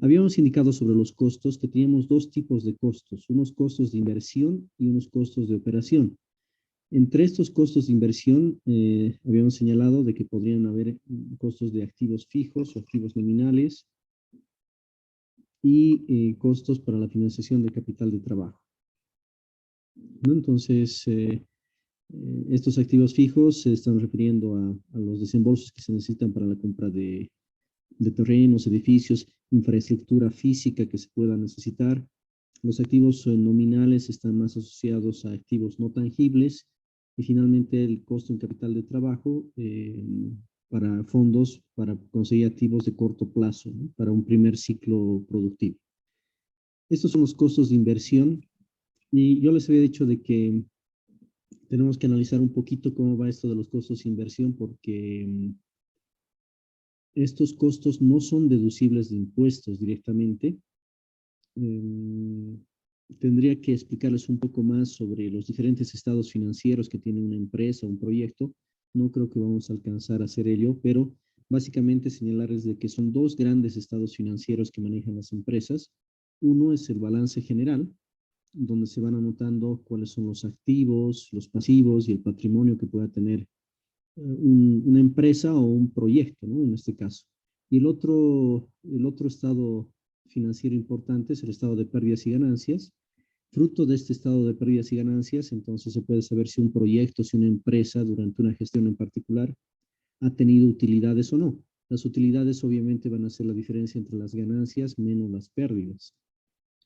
Habíamos indicado sobre los costos que teníamos dos tipos de costos, unos costos de inversión y unos costos de operación. Entre estos costos de inversión, habíamos señalado de que podrían haber costos de activos fijos o activos nominales y costos para la financiación de capital de trabajo, ¿no? Entonces, estos activos fijos se están refiriendo a los desembolsos que se necesitan para la compra de terrenos, edificios, infraestructura física que se pueda necesitar. Los activos nominales están más asociados a activos no tangibles y finalmente el costo en capital de trabajo para fondos para conseguir activos de corto plazo, ¿no? Para un primer ciclo productivo. Estos son los costos de inversión y yo les había dicho de que tenemos que analizar un poquito cómo va esto de los costos de inversión porque estos costos no son deducibles de impuestos directamente. Tendría que explicarles un poco más sobre los diferentes estados financieros que tiene una empresa, un proyecto. No creo que vamos a alcanzar a hacer ello, pero básicamente señalarles de que son dos grandes estados financieros que manejan las empresas. Uno es el balance general, donde se van anotando cuáles son los activos, los pasivos y el patrimonio que pueda tener una empresa o un proyecto, ¿no? En este caso. Y el otro estado financiero importante es el estado de pérdidas y ganancias. Fruto de este estado de pérdidas y ganancias, entonces se puede saber si un proyecto, si una empresa durante una gestión en particular ha tenido utilidades o no. Las utilidades obviamente van a ser la diferencia entre las ganancias menos las pérdidas.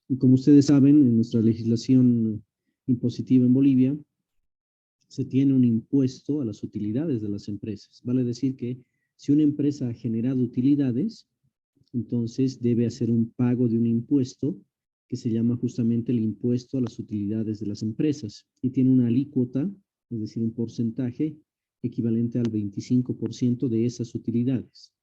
Y como ustedes saben, en nuestra legislación impositiva en Bolivia, se tiene un impuesto a las utilidades de las empresas. Vale decir que si una empresa ha generado utilidades, entonces debe hacer un pago de un impuesto que se llama justamente el impuesto a las utilidades de las empresas y tiene una alícuota, es decir, un porcentaje equivalente al 25% de esas utilidades.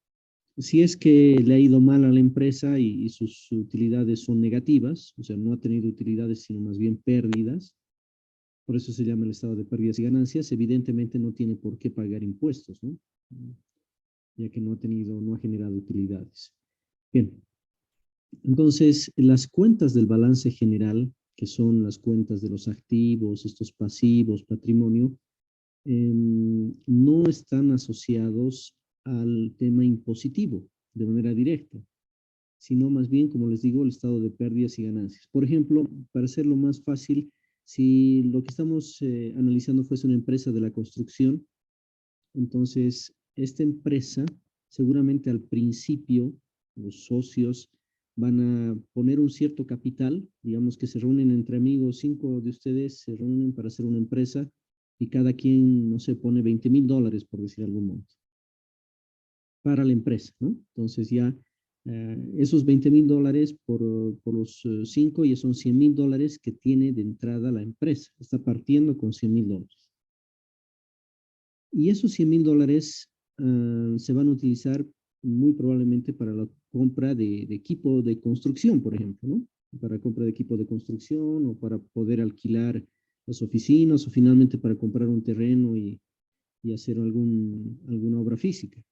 Si es que le ha ido mal a la empresa y sus utilidades son negativas, o sea, no ha tenido utilidades sino más bien pérdidas, por eso se llama el estado de pérdidas y ganancias, evidentemente no tiene por qué pagar impuestos, ¿no? Ya que no ha generado utilidades. Bien, entonces las cuentas del balance general, que son las cuentas de los activos, estos pasivos, patrimonio, no están asociados al tema impositivo de manera directa, sino más bien, como les digo, el estado de pérdidas y ganancias. Por ejemplo, para hacerlo más fácil, si lo que estamos analizando fuese una empresa de la construcción, entonces esta empresa seguramente al principio los socios van a poner un cierto capital, digamos que se reúnen entre amigos, 5 de ustedes se reúnen para hacer una empresa y cada quien, no sé, pone $20,000, por decir algún monto, para la empresa, ¿no? Entonces ya esos $20,000 por los 5 ya son $100,000 que tiene de entrada la empresa. Está partiendo con $100,000. Y esos $100,000 se van a utilizar muy probablemente para la compra de equipo de construcción, por ejemplo, ¿no? Para compra de equipo de construcción o para poder alquilar las oficinas o finalmente para comprar un terreno y hacer alguna obra física.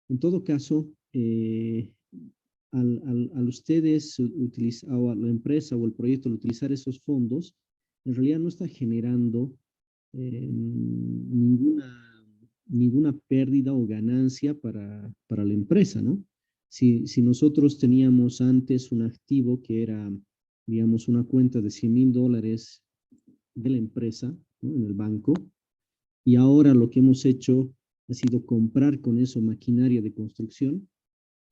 En todo caso, al ustedes utilizar, o a la empresa o el proyecto al utilizar esos fondos, en realidad no está generando ninguna pérdida o ganancia para la empresa, ¿no? Si nosotros teníamos antes un activo que era, digamos, una cuenta de $100,000 de la empresa, ¿no? En el banco, y ahora lo que hemos hecho ha sido comprar con eso maquinaria de construcción.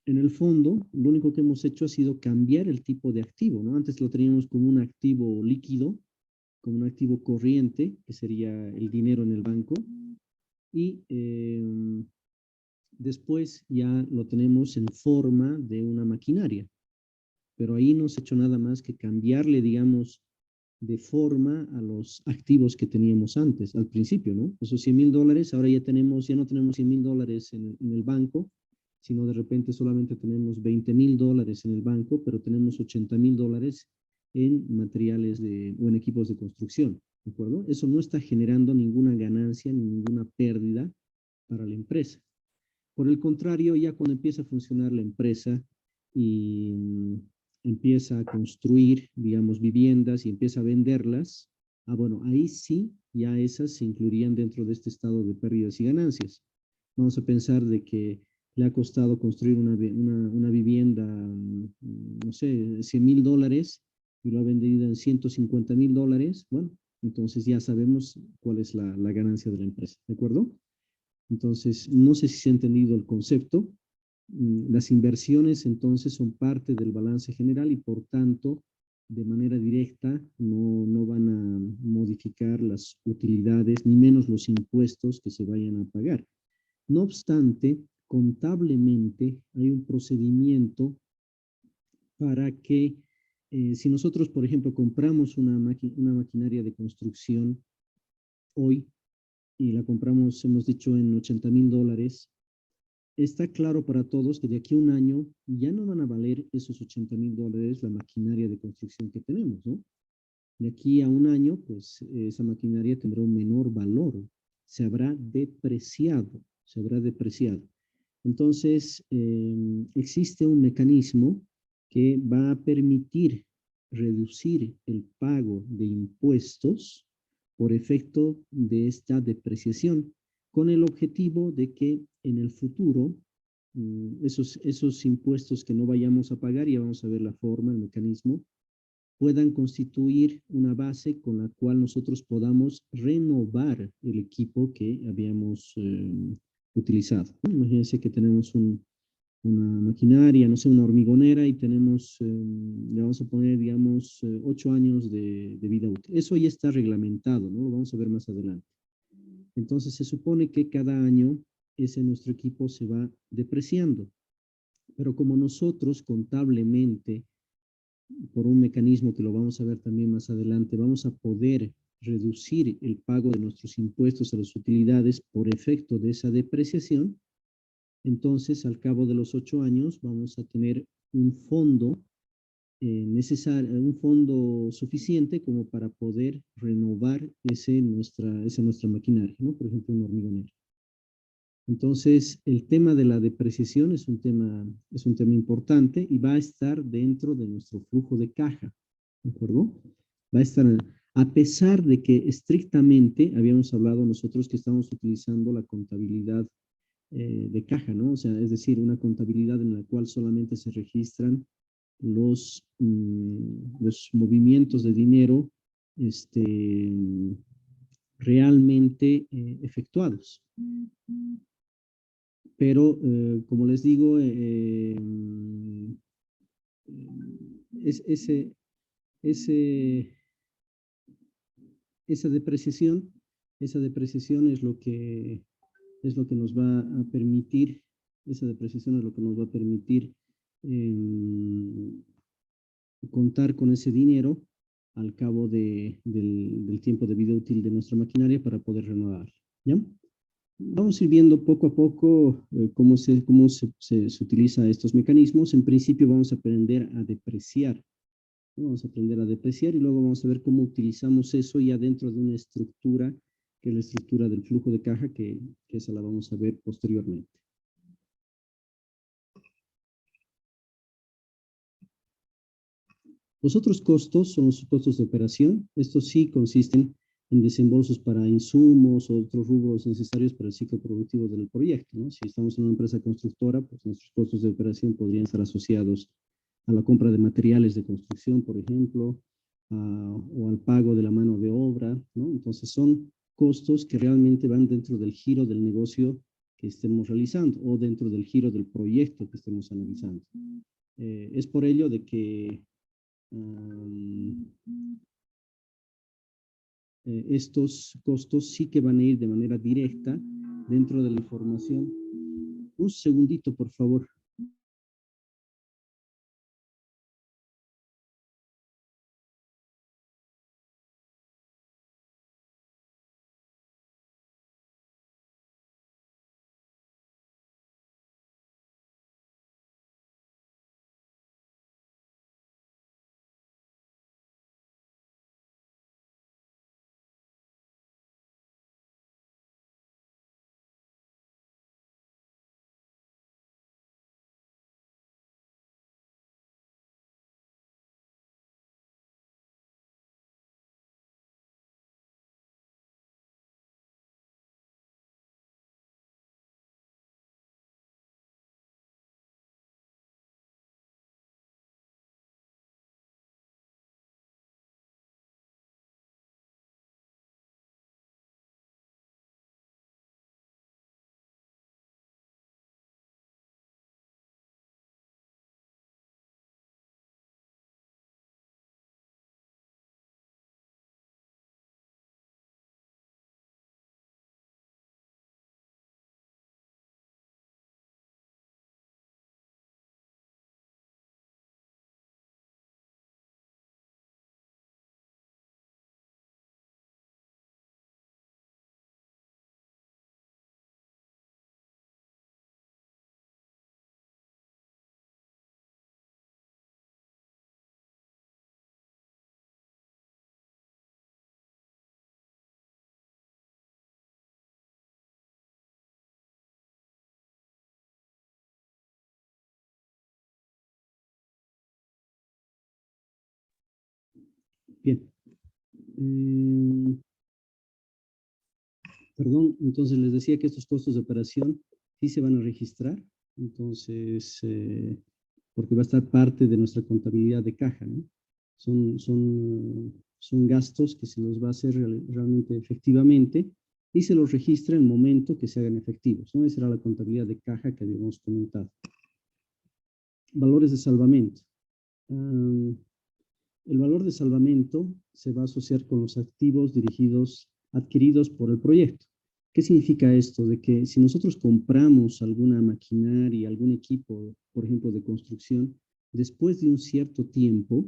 En el fondo, lo único que hemos hecho ha sido cambiar el tipo de activo, ¿no? Antes lo teníamos como un activo líquido, como un activo corriente, que sería el dinero en el banco, y después ya lo tenemos en forma de una maquinaria. Pero ahí no se ha hecho nada más que cambiarle, digamos, de forma a los activos que teníamos antes, al principio, ¿no? Esos $100,000, ahora ya no tenemos $100,000 en el banco, sino de repente solamente tenemos $20,000 en el banco, pero tenemos $80,000 en materiales o en equipos de construcción, ¿de acuerdo? Eso no está generando ninguna ganancia ni ninguna pérdida para la empresa. Por el contrario, ya cuando empieza a funcionar la empresa y empieza a construir, digamos, viviendas y empieza a venderlas, bueno, ahí sí, ya esas se incluirían dentro de este estado de pérdidas y ganancias. Vamos a pensar de que le ha costado construir una vivienda, no sé, $100,000 y lo ha vendido en $150,000, bueno, entonces ya sabemos cuál es la ganancia de la empresa, ¿de acuerdo? Entonces, no sé si se ha entendido el concepto. Las inversiones entonces son parte del balance general y por tanto, de manera directa, no van a modificar las utilidades ni menos los impuestos que se vayan a pagar. No obstante, contablemente hay un procedimiento para que si nosotros, por ejemplo, compramos una maquinaria de construcción hoy y la compramos, hemos dicho, en $80,000, está claro para todos que de aquí a un año ya no van a valer esos $80,000 la maquinaria de construcción que tenemos, ¿no? De aquí a un año, pues esa maquinaria tendrá un menor valor, se habrá depreciado, se habrá depreciado. Entonces, existe un mecanismo que va a permitir reducir el pago de impuestos por efecto de esta depreciación, con el objetivo de que en el futuro esos impuestos que no vayamos a pagar, ya vamos a ver la forma, el mecanismo, puedan constituir una base con la cual nosotros podamos renovar el equipo que habíamos utilizado. Imagínense que tenemos una maquinaria, no sé, una hormigonera y tenemos, le vamos a poner, digamos, 8 años de vida útil. Eso ya está reglamentado, ¿no? Lo vamos a ver más adelante. Entonces se supone que cada año ese nuestro equipo se va depreciando, pero como nosotros contablemente por un mecanismo que lo vamos a ver también más adelante, vamos a poder reducir el pago de nuestros impuestos a las utilidades por efecto de esa depreciación. Entonces, al cabo de los 8 años, vamos a tener un fondo necesario, un fondo suficiente como para poder renovar esa nuestra maquinaria, ¿no? Por ejemplo, un hormigonero. Entonces, el tema de la depreciación es un tema importante y va a estar dentro de nuestro flujo de caja, ¿de acuerdo? Va a estar, a pesar de que estrictamente habíamos hablado nosotros que estamos utilizando la contabilidad de caja, ¿no? O sea, es decir, una contabilidad en la cual solamente se registran los movimientos de dinero realmente efectuados. Pero, como les digo, es, ese, esa depreciación, esa depreciación es lo que nos va a permitir, esa depreciación es lo que nos va a permitir eh, contar con ese dinero al cabo del tiempo de vida útil de nuestra maquinaria para poder renovar. ¿Ya? Vamos a ir viendo poco a poco cómo se utiliza estos mecanismos. En principio vamos a aprender a depreciar. Vamos a aprender a depreciar y luego vamos a ver cómo utilizamos eso ya dentro de una estructura, que es la estructura del flujo de caja, que esa la vamos a ver posteriormente. Los otros costos son los costos de operación. Estos sí consisten en desembolsos para insumos o otros rubros necesarios para el ciclo productivo del proyecto, ¿no? Si estamos en una empresa constructora, pues nuestros costos de operación podrían estar asociados a la compra de materiales de construcción, por ejemplo, o al pago de la mano de obra, ¿no? Entonces son costos que realmente van dentro del giro del negocio que estemos realizando o dentro del giro del proyecto que estemos analizando. Es por ello de que estos costos sí que van a ir de manera directa dentro de la información. Un segundito, por favor. Bien. Perdón, entonces les decía que estos costos de operación sí se van a registrar, entonces, porque va a estar parte de nuestra contabilidad de caja, ¿no? Son gastos que se los va a hacer realmente efectivamente y se los registra en el momento que se hagan efectivos, ¿no? Esa era la contabilidad de caja que habíamos comentado. Valores de salvamento. El valor de salvamento se va a asociar con los activos adquiridos por el proyecto. ¿Qué significa esto? De que si nosotros compramos alguna maquinaria, algún equipo, por ejemplo, de construcción, después de un cierto tiempo,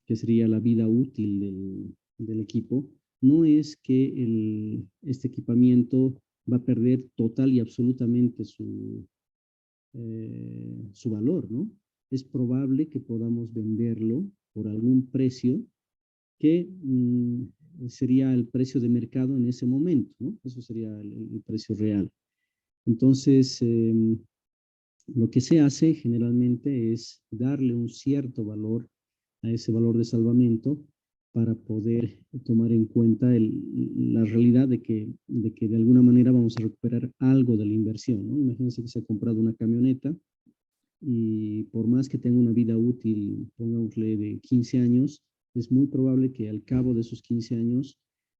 que sería la vida útil del equipo, no es que este equipamiento va a perder total y absolutamente su valor, ¿no? Es probable que podamos venderlo por algún precio que sería el precio de mercado en ese momento, ¿no? Eso sería el precio real. Entonces, lo que se hace generalmente es darle un cierto valor a ese valor de salvamento para poder tomar en cuenta la realidad de que de alguna manera vamos a recuperar algo de la inversión, ¿no? Imagínense que se ha comprado una camioneta y por más que tenga una vida útil, pongámosle de 15 años, es muy probable que al cabo de esos 15 años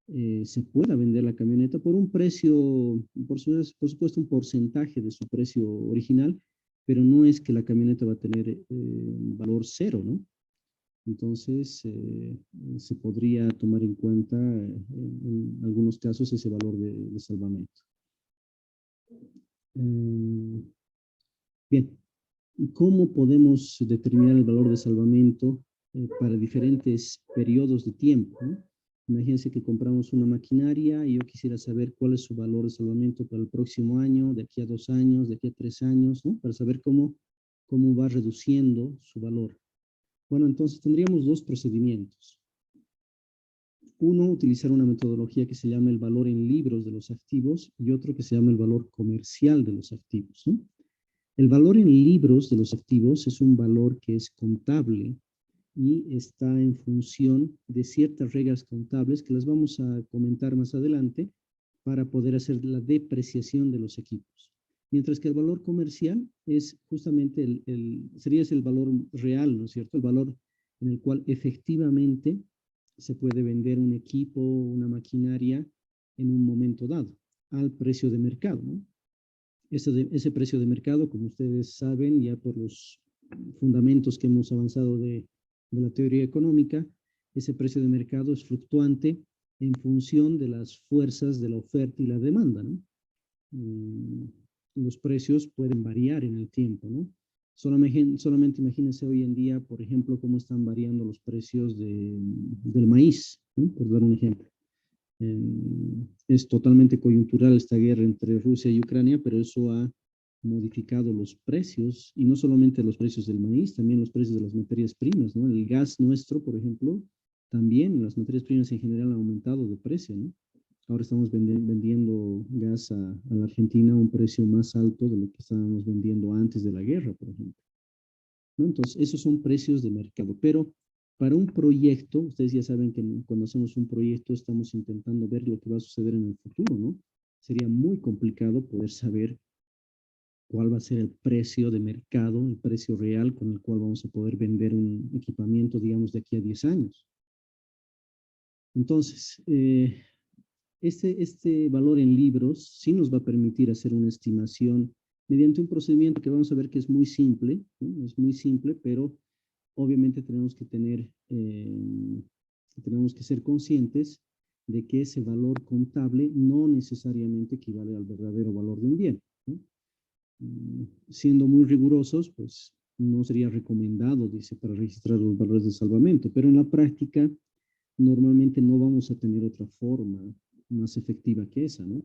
se pueda vender la camioneta por un precio, por supuesto un porcentaje de su precio original, pero no es que la camioneta va a tener valor cero, ¿no? Entonces, se podría tomar en cuenta en algunos casos ese valor de salvamento. Bien, ¿cómo podemos determinar el valor de salvamento para diferentes periodos de tiempo, ¿no? Imagínense que compramos una maquinaria y yo quisiera saber cuál es su valor de salvamento para el próximo año, de aquí a 2 años, de aquí a 3 años, ¿no? Para saber cómo va reduciendo su valor. Bueno, entonces tendríamos 2 procedimientos. Uno, utilizar una metodología que se llama el valor en libros de los activos y otro que se llama el valor comercial de los activos, ¿no? El valor en libros de los activos es un valor que es contable y está en función de ciertas reglas contables que las vamos a comentar más adelante para poder hacer la depreciación de los equipos. Mientras que el valor comercial es justamente sería el valor real, ¿no es cierto? El valor en el cual efectivamente se puede vender un equipo, una maquinaria en un momento dado, al precio de mercado, ¿no? Ese precio de mercado, como ustedes saben, ya por los fundamentos que hemos avanzado de la teoría económica, ese precio de mercado es fluctuante en función de las fuerzas de la oferta y la demanda, ¿no? Los precios pueden variar en el tiempo, ¿no? Solamente imagínense hoy en día, por ejemplo, cómo están variando los precios del maíz, ¿no? Por dar un ejemplo. Es totalmente coyuntural esta guerra entre Rusia y Ucrania, pero eso ha modificado los precios, y no solamente los precios del maíz, también los precios de las materias primas, ¿no? El gas nuestro, por ejemplo, también las materias primas en general han aumentado de precio, ¿no? Ahora estamos vendiendo gas a la Argentina a un precio más alto de lo que estábamos vendiendo antes de la guerra, por ejemplo, ¿no? Entonces, esos son precios de mercado, pero para un proyecto, ustedes ya saben que cuando hacemos un proyecto estamos intentando ver lo que va a suceder en el futuro, ¿no? Sería muy complicado poder saber cuál va a ser el precio de mercado, el precio real con el cual vamos a poder vender un equipamiento, digamos, de aquí a 10 años. Entonces, este valor en libros sí nos va a permitir hacer una estimación mediante un procedimiento que vamos a ver que es muy simple, ¿no? Es muy simple, pero obviamente tenemos que ser conscientes de que ese valor contable no necesariamente equivale al verdadero valor de un bien, ¿no? Siendo muy rigurosos, pues no sería recomendado, dice, para registrar los valores de salvamento, pero en la práctica normalmente no vamos a tener otra forma más efectiva que esa, ¿no?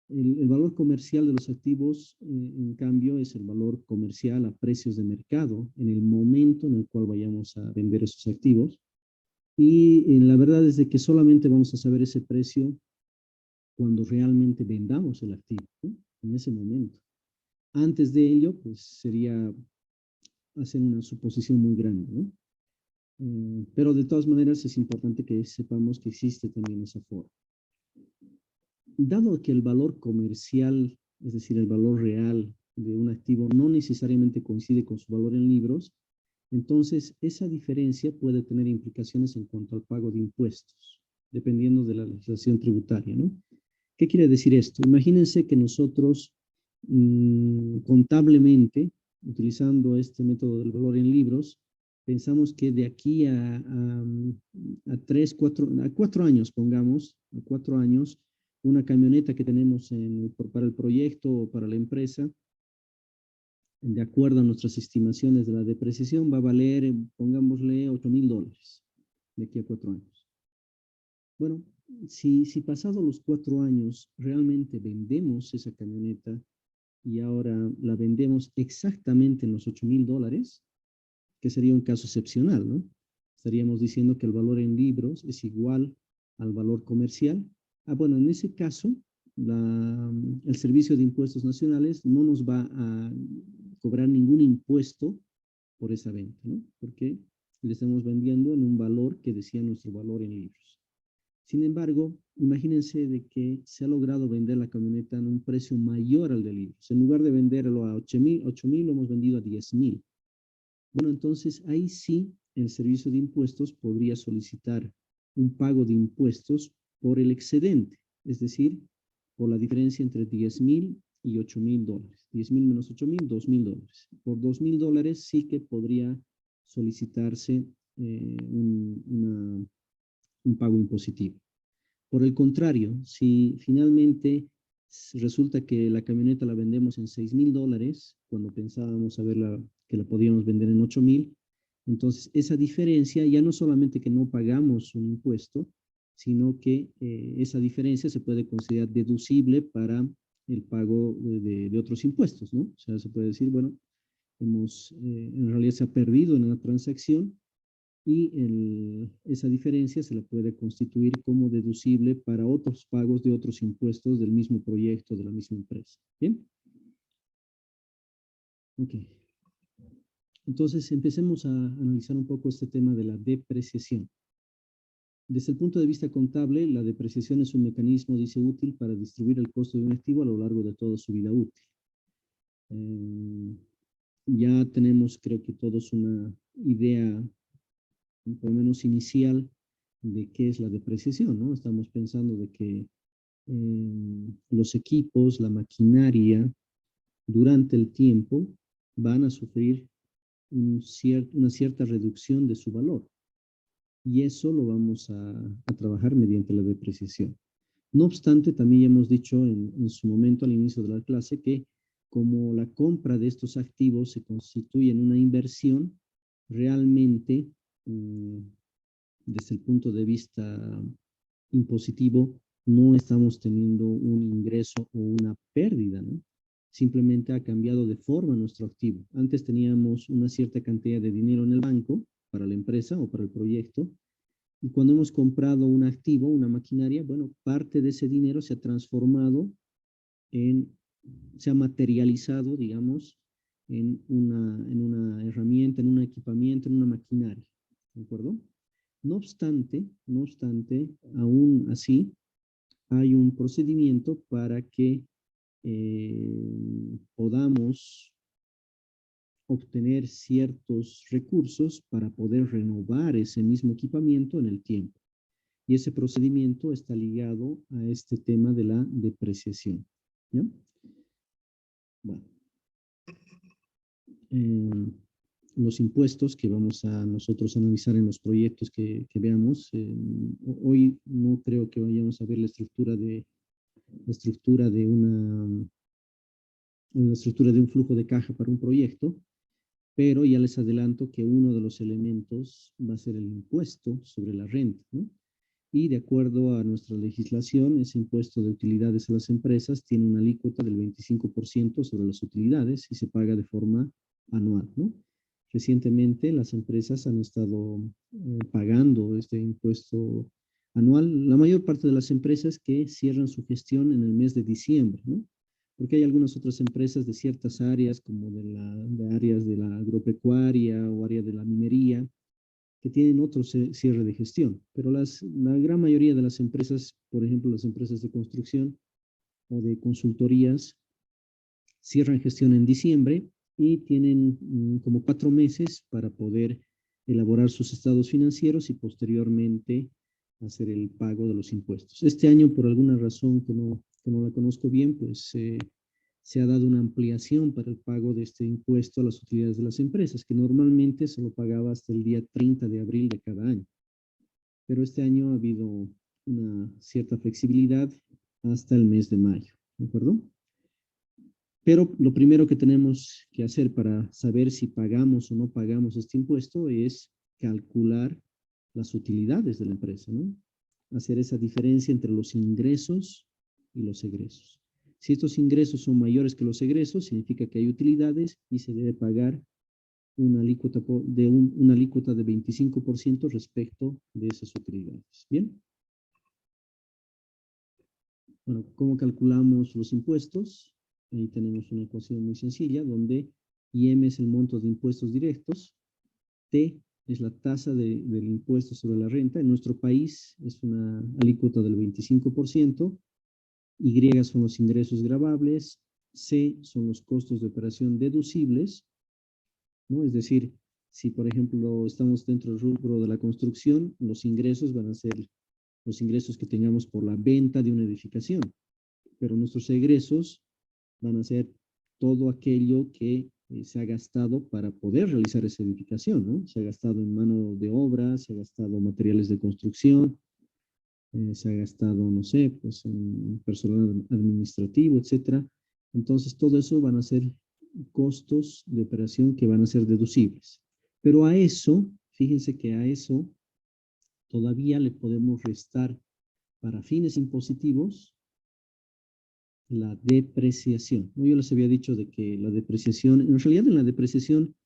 El valor comercial de los activos, en cambio, es el valor comercial a precios de mercado en el momento en el cual vayamos a vender esos activos. Y la verdad es de que solamente vamos a saber ese precio cuando realmente vendamos el activo, ¿no? En ese momento. Antes de ello, pues sería hacer una suposición muy grande, ¿no? Pero de todas maneras es importante que sepamos que existe también esa forma. Dado que el valor comercial, es decir, el valor real de un activo no necesariamente coincide con su valor en libros, entonces esa diferencia puede tener implicaciones en cuanto al pago de impuestos, dependiendo de la legislación tributaria, ¿no? ¿Qué quiere decir esto? Imagínense que nosotros contablemente, utilizando este método del valor en libros, pensamos que de aquí a 4 años, pongamos, a 4 años, una camioneta que tenemos para el proyecto o para la empresa, de acuerdo a nuestras estimaciones de la depreciación, va a valer, pongámosle, $8,000 de aquí a 4 años. Bueno, si pasados los 4 años realmente vendemos esa camioneta y ahora la vendemos exactamente en los $8,000, que sería un caso excepcional, ¿no? Estaríamos diciendo que el valor en libros es igual al valor comercial. Bueno, en ese caso, el Servicio de Impuestos Nacionales no nos va a cobrar ningún impuesto por esa venta, ¿no? Porque le estamos vendiendo en un valor que decía nuestro valor en libros. Sin embargo, imagínense de que se ha logrado vender la camioneta en un precio mayor al de libros. En lugar de venderlo a 8,000, lo hemos vendido a 10,000. Bueno, entonces ahí sí el Servicio de Impuestos podría solicitar un pago de impuestos por el excedente, es decir, por la diferencia entre 10,000 y $8,000. 10,000 menos 8,000, $2,000. Por $2,000 sí que podría solicitarse un pago impositivo. Por el contrario, si finalmente resulta que la camioneta la vendemos en $6,000, cuando pensábamos que la podíamos vender en 8,000, entonces esa diferencia ya no solamente que no pagamos un impuesto, sino que esa diferencia se puede considerar deducible para el pago de otros impuestos, ¿no? O sea, se puede decir, bueno, en realidad se ha perdido en la transacción, y esa diferencia se la puede constituir como deducible para otros pagos de otros impuestos del mismo proyecto, de la misma empresa. ¿Bien? Ok. Entonces, empecemos a analizar un poco este tema de la depreciación. Desde el punto de vista contable, la depreciación es un mecanismo, dice, útil para distribuir el costo de un activo a lo largo de toda su vida útil. Ya tenemos, creo que todos, una idea por lo menos inicial de qué es la depreciación, ¿no? Estamos pensando de que los equipos, la maquinaria, durante el tiempo van a sufrir una cierta reducción de su valor. Y eso lo vamos a trabajar mediante la depreciación. No obstante, también hemos dicho en su momento al inicio de la clase que como la compra de estos activos se constituye en una inversión, realmente desde el punto de vista impositivo, no estamos teniendo un ingreso o una pérdida, ¿no? Simplemente ha cambiado de forma nuestro activo. Antes teníamos una cierta cantidad de dinero en el banco para la empresa o para el proyecto, y cuando hemos comprado un activo, una maquinaria, bueno, parte de ese dinero se ha transformado se ha materializado, digamos, en una herramienta, en un equipamiento, en una maquinaria, ¿de acuerdo? No obstante, aún así, hay un procedimiento para que podamos obtener ciertos recursos para poder renovar ese mismo equipamiento en el tiempo. Y ese procedimiento está ligado a este tema de la depreciación, ¿ya? Bueno. Los impuestos que vamos a nosotros analizar en los proyectos que veamos. Hoy no creo que vayamos a ver la estructura de un flujo de caja para un proyecto, pero ya les adelanto que uno de los elementos va a ser el impuesto sobre la renta, ¿no? Y de acuerdo a nuestra legislación, ese impuesto de utilidades a las empresas tiene una alícuota del 25% sobre las utilidades y se paga de forma anual, ¿no? Recientemente las empresas han estado pagando este impuesto anual. La mayor parte de las empresas que cierran su gestión en el mes de diciembre, ¿no? Porque hay algunas otras empresas de ciertas áreas, como de áreas de la agropecuaria o área de la minería, que tienen otro cierre de gestión. Pero la gran mayoría de las empresas, por ejemplo, las empresas de construcción o de consultorías, cierran gestión en diciembre y tienen como 4 meses para poder elaborar sus estados financieros y posteriormente hacer el pago de los impuestos. Este año, por alguna razón que no la conozco bien, pues se ha dado una ampliación para el pago de este impuesto a las utilidades de las empresas, que normalmente se lo pagaba hasta el día 30 de abril de cada año. Pero este año ha habido una cierta flexibilidad hasta el mes de mayo, ¿de acuerdo? Pero lo primero que tenemos que hacer para saber si pagamos o no pagamos este impuesto es calcular las utilidades de la empresa, ¿no? Hacer esa diferencia entre los ingresos y los egresos. Si estos ingresos son mayores que los egresos, significa que hay utilidades y se debe pagar una alícuota una alícuota de 25% respecto de esas utilidades. ¿Bien? Bueno, ¿cómo calculamos los impuestos? Ahí tenemos una ecuación muy sencilla donde IM es el monto de impuestos directos, T es la tasa del impuesto sobre la renta. En nuestro país es una alícuota del 25%, Y son los ingresos gravables, C son los costos de operación deducibles, ¿no? Es decir, si por ejemplo estamos dentro del rubro de la construcción, los ingresos van a ser los ingresos que tengamos por la venta de una edificación, pero nuestros egresos van a ser todo aquello que se ha gastado para poder realizar esa edificación, ¿no? Se ha gastado en mano de obra, se ha gastado materiales de construcción, se ha gastado, no sé, pues en personal administrativo, etcétera. Entonces, todo eso van a ser costos de operación que van a ser deducibles. Pero a eso, fíjense que a eso todavía le podemos restar para fines impositivos la depreciación, ¿no? Yo les había dicho de que la depreciación, en realidad en la depreciación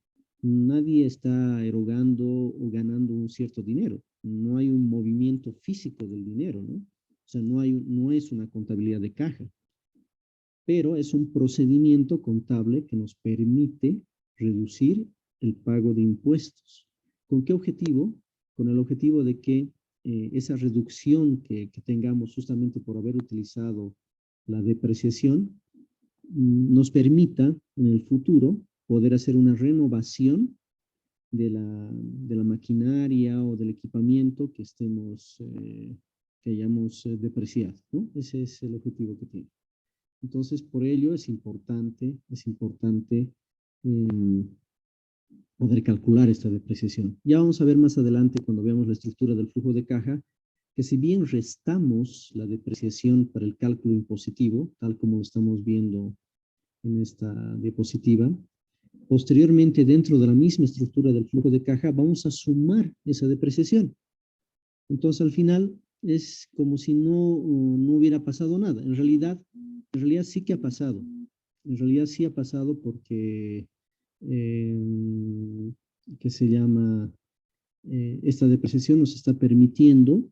nadie está erogando o ganando un cierto dinero. No hay un movimiento físico del dinero, ¿no? O sea, no es una contabilidad de caja, pero es un procedimiento contable que nos permite reducir el pago de impuestos. ¿Con qué objetivo? Con el objetivo de que esa reducción que tengamos justamente por haber utilizado la depreciación nos permita en el futuro poder hacer una renovación de la maquinaria o del equipamiento que que hayamos depreciado, ¿no? Ese es el objetivo que tiene. Entonces, por ello es importante eh, poder calcular esta depreciación. Ya vamos a ver más adelante cuando veamos la estructura del flujo de caja, que si bien restamos la depreciación para el cálculo impositivo, tal como lo estamos viendo en esta diapositiva, posteriormente dentro de la misma estructura del flujo de caja vamos a sumar esa depreciación. Entonces al final es como si no hubiera pasado nada. En realidad sí que ha pasado. En realidad sí ha pasado porque, ¿qué se llama? Esta depreciación nos está permitiendo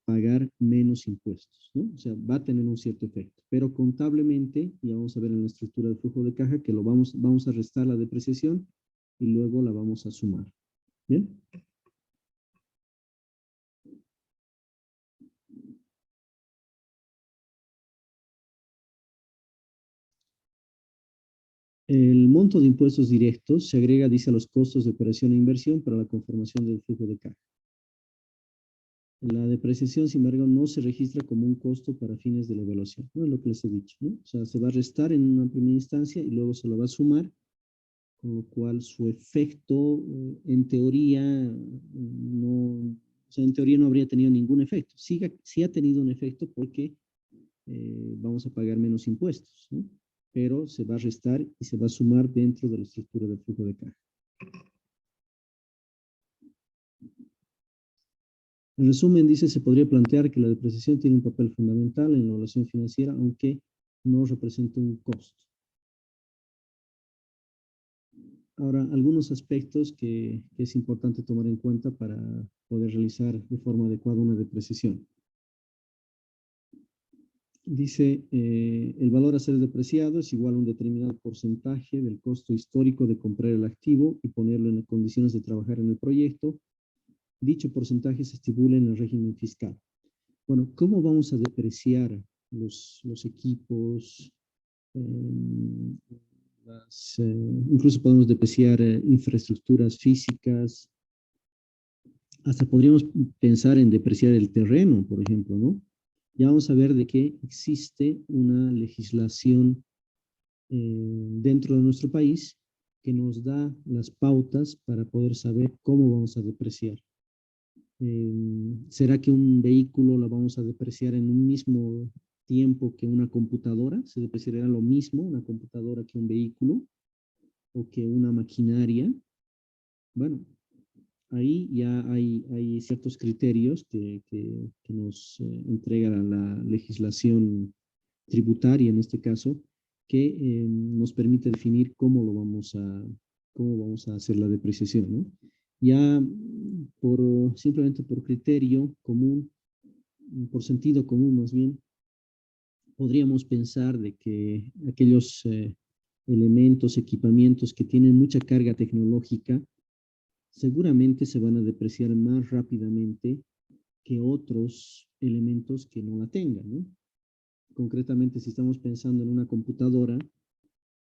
pagar menos impuestos, ¿no? O sea, va a tener un cierto efecto, pero contablemente, ya vamos a ver en la estructura del flujo de caja que vamos a restar la depreciación y luego la vamos a sumar. ¿Bien? El monto de impuestos directos se agrega, dice, a los costos de operación e inversión para la conformación del flujo de caja. La depreciación, sin embargo, no se registra como un costo para fines de la evaluación, ¿no? Es lo que les he dicho, ¿no? O sea, se va a restar en una primera instancia y luego se lo va a sumar, con lo cual su efecto, en teoría, no, o sea, en teoría no habría tenido ningún efecto. Sí ha tenido un efecto porque vamos a pagar menos impuestos, ¿no? Pero se va a restar y se va a sumar dentro de la estructura del flujo de caja. En resumen, dice, se podría plantear que la depreciación tiene un papel fundamental en la evaluación financiera, aunque no representa un costo. Ahora, algunos aspectos que es importante tomar en cuenta para poder realizar de forma adecuada una depreciación. Dice, el valor a ser depreciado es igual a un determinado porcentaje del costo histórico de comprar el activo y ponerlo en las condiciones de trabajar en el proyecto. Dicho porcentaje se estipula en el régimen fiscal. Bueno, ¿cómo vamos a depreciar los equipos? Eh, incluso podemos depreciar infraestructuras físicas. Hasta podríamos pensar en depreciar el terreno, por ejemplo, ¿no? Ya vamos a ver de que existe una legislación dentro de nuestro país que nos da las pautas para poder saber cómo vamos a depreciar. ¿Será que un vehículo lo vamos a depreciar en un mismo tiempo que una computadora? ¿Se depreciará lo mismo una computadora que un vehículo o que una maquinaria? Bueno, ahí ya hay ciertos criterios que nos entrega la legislación tributaria en este caso, que nos permite definir cómo vamos a hacer la depreciación, ¿no? Ya simplemente por criterio común, por sentido común más bien, podríamos pensar de que aquellos elementos, equipamientos que tienen mucha carga tecnológica, seguramente se van a depreciar más rápidamente que otros elementos que no la tengan, ¿no? Concretamente, si estamos pensando en una computadora,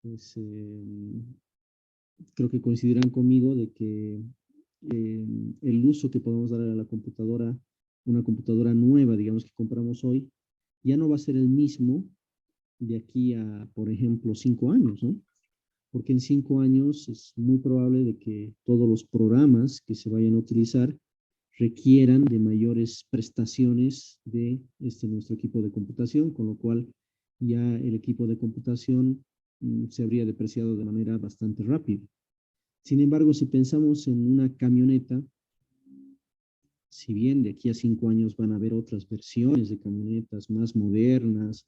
pues creo que coincidirán conmigo de que el uso que podemos dar a la computadora, una computadora nueva, digamos que compramos hoy, ya no va a ser el mismo de aquí a, por ejemplo, 5 años, ¿no? Porque en 5 años es muy probable de que todos los programas que se vayan a utilizar requieran de mayores prestaciones de nuestro equipo de computación, con lo cual ya el equipo de computación se habría depreciado de manera bastante rápida. Sin embargo, si pensamos en una camioneta, si bien de aquí a 5 años van a haber otras versiones de camionetas más modernas,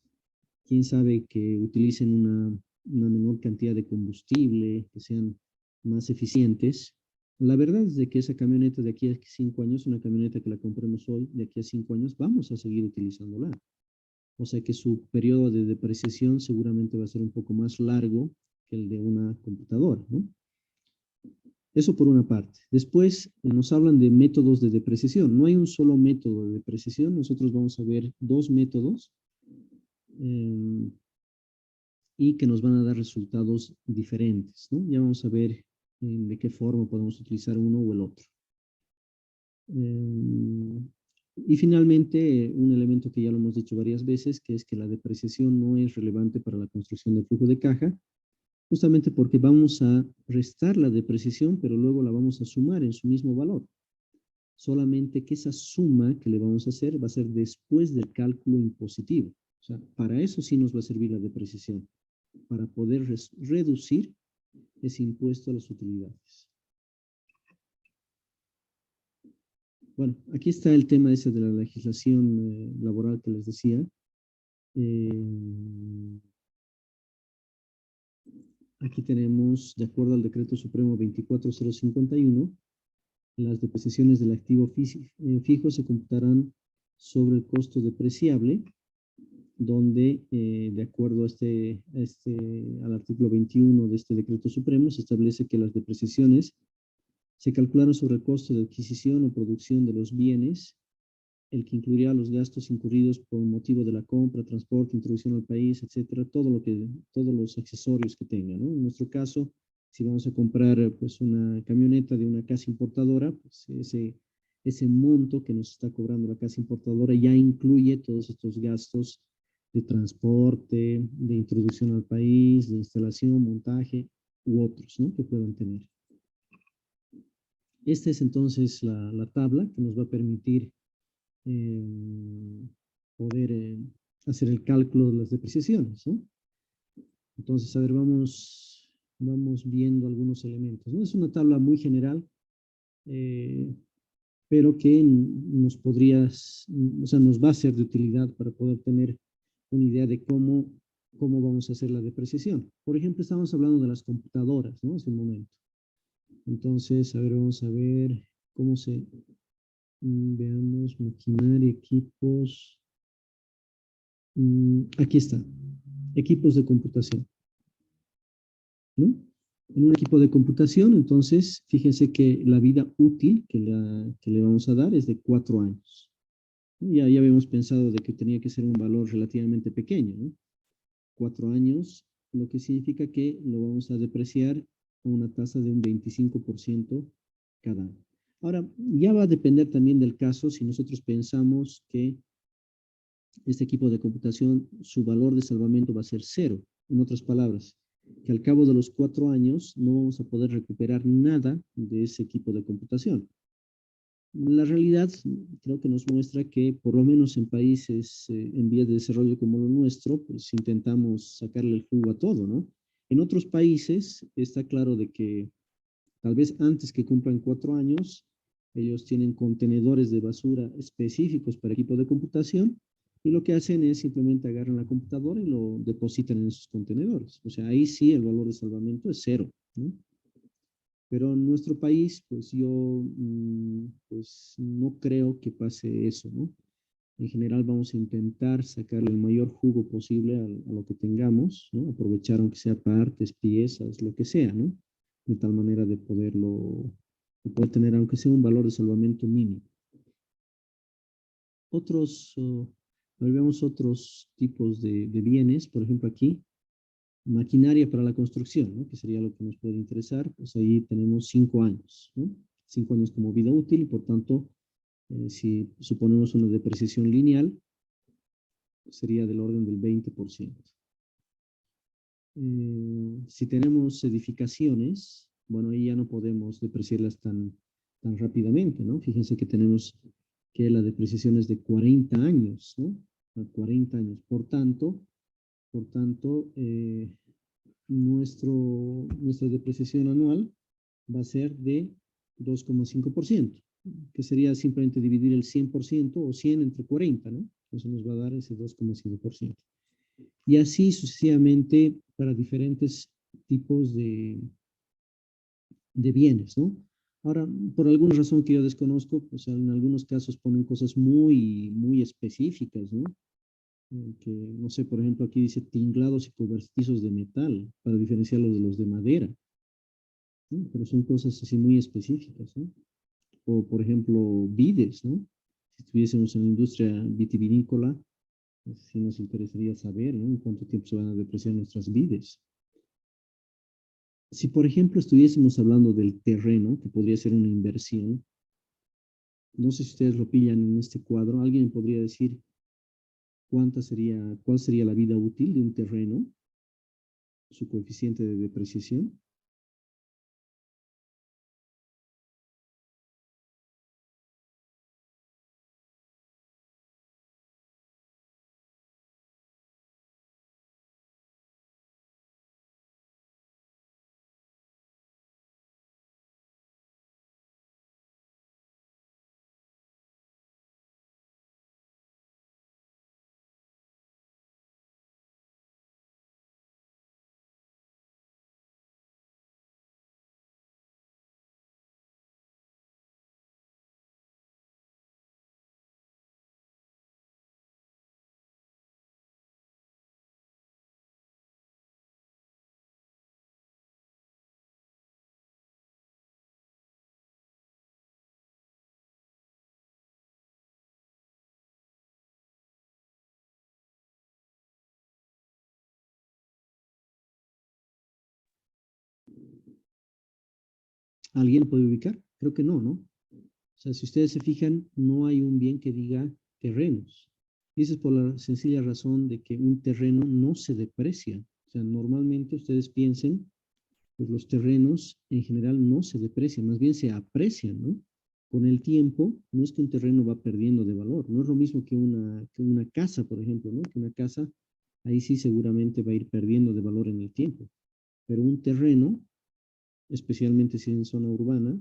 quién sabe que utilicen una menor cantidad de combustible, que sean más eficientes. La verdad es de que esa camioneta de aquí a 5 años, una camioneta que la compremos hoy, de aquí a 5 años, vamos a seguir utilizándola. O sea que su periodo de depreciación seguramente va a ser un poco más largo que el de una computadora, ¿no? Eso por una parte. Después nos hablan de métodos de depreciación. No hay un solo método de depreciación. Nosotros vamos a ver dos métodos eh, y que nos van a dar resultados diferentes, ¿no? Ya vamos a ver de qué forma podemos utilizar uno o el otro. Y finalmente, un elemento que ya lo hemos dicho varias veces, que es que la depreciación no es relevante para la construcción del flujo de caja, justamente porque vamos a restar la depreciación, pero luego la vamos a sumar en su mismo valor. Solamente que esa suma que le vamos a hacer va a ser después del cálculo impositivo. O sea, para eso sí nos va a servir la depreciación, para poder reducir ese impuesto a las utilidades. Bueno, aquí está el tema ese de la legislación laboral que les decía. Aquí tenemos, de acuerdo al Decreto Supremo 24051, las depreciaciones del activo fijo se computarán sobre el costo depreciable, donde, de acuerdo al artículo 21 de este Decreto Supremo, se establece que las depreciaciones se calcularon sobre el costo de adquisición o producción de los bienes, el que incluiría los gastos incurridos por motivo de la compra, transporte, introducción al país, etcétera, todos los accesorios que tenga, ¿no? En nuestro caso, si vamos a comprar pues una camioneta de una casa importadora, pues ese monto que nos está cobrando la casa importadora ya incluye todos estos gastos de transporte, de introducción al país, de instalación, montaje u otros, ¿no? Que puedan tener. Esta es entonces la tabla que nos va a permitir poder hacer el cálculo de las depreciaciones, ¿no? Entonces, a ver, vamos viendo algunos elementos, ¿no? Es una tabla muy general, eh, pero que nos va a ser de utilidad para poder tener una idea de cómo vamos a hacer la depreciación. Por ejemplo, estamos hablando de las computadoras, ¿no? Hace un momento. Entonces, a ver, vamos a ver cómo veamos, maquinaria, equipos. Aquí está, equipos de computación, ¿no? En un equipo de computación, entonces, fíjense que la vida útil que le vamos a dar es de 4 años. Ya habíamos pensado de que tenía que ser un valor relativamente pequeño, ¿no? 4 años, lo que significa que lo vamos a depreciar a una tasa de un 25% cada año. Ahora, ya va a depender también del caso si nosotros pensamos que este equipo de computación, su valor de salvamento va a ser cero. En otras palabras, que al cabo de los 4 años no vamos a poder recuperar nada de ese equipo de computación. La realidad creo que nos muestra que por lo menos en países en vías de desarrollo como lo nuestro, pues intentamos sacarle el jugo a todo, ¿no? En otros países está claro de que tal vez antes que cumplan 4 años, ellos tienen contenedores de basura específicos para equipo de computación y lo que hacen es simplemente agarran la computadora y lo depositan en esos contenedores. O sea, ahí sí el valor de salvamento es cero, ¿no? Pero en nuestro país, pues yo pues no creo que pase eso, ¿no? En general vamos a intentar sacarle el mayor jugo posible a lo que tengamos, ¿no? Aprovechar aunque sea partes, piezas, lo que sea, ¿no? De tal manera de poder tener aunque sea un valor de salvamento mínimo. Vemos otros tipos de bienes, por ejemplo aquí, maquinaria para la construcción, ¿no? Que sería lo que nos puede interesar, pues ahí tenemos 5 años, ¿no? 5 años como vida útil y por tanto, si suponemos una depreciación lineal, sería del orden del 20%. Si tenemos edificaciones, bueno, ahí ya no podemos depreciarlas tan rápidamente, ¿no? Fíjense que tenemos que la depreciación es de 40 años, ¿no? 40 años. Por tanto, nuestra depreciación anual va a ser de 2,5%, que sería simplemente dividir el 100% o 100 entre 40, ¿no? Eso nos va a dar ese 2,5%. Y así sucesivamente para diferentes tipos de bienes, ¿no? Ahora, por alguna razón que yo desconozco, pues en algunos casos ponen cosas muy específicas, ¿no? Que, no sé, por ejemplo, aquí dice tinglados y cobertizos de metal, para diferenciarlos de los de madera, ¿no? Pero son cosas así muy específicas, ¿no? O, por ejemplo, vides, ¿no? Si estuviésemos en la industria vitivinícola, pues sí nos interesaría saber, ¿no? En cuánto tiempo se van a depreciar nuestras vides. Si, por ejemplo, estuviésemos hablando del terreno, que podría ser una inversión, no sé si ustedes lo pillan en este cuadro, ¿alguien podría decir cuál sería la vida útil de un terreno, su coeficiente de depreciación? ¿Alguien lo puede ubicar? Creo que no, ¿no? O sea, si ustedes se fijan, no hay un bien que diga terrenos. Y eso es por la sencilla razón de que un terreno no se deprecia. O sea, normalmente ustedes piensen, pues los terrenos en general no se deprecian, más bien se aprecian, ¿no? Con el tiempo, no es que un terreno va perdiendo de valor, no es lo mismo que una casa, por ejemplo, ¿no? Que una casa, ahí sí seguramente va a ir perdiendo de valor en el tiempo. Pero un terreno, especialmente si es en zona urbana,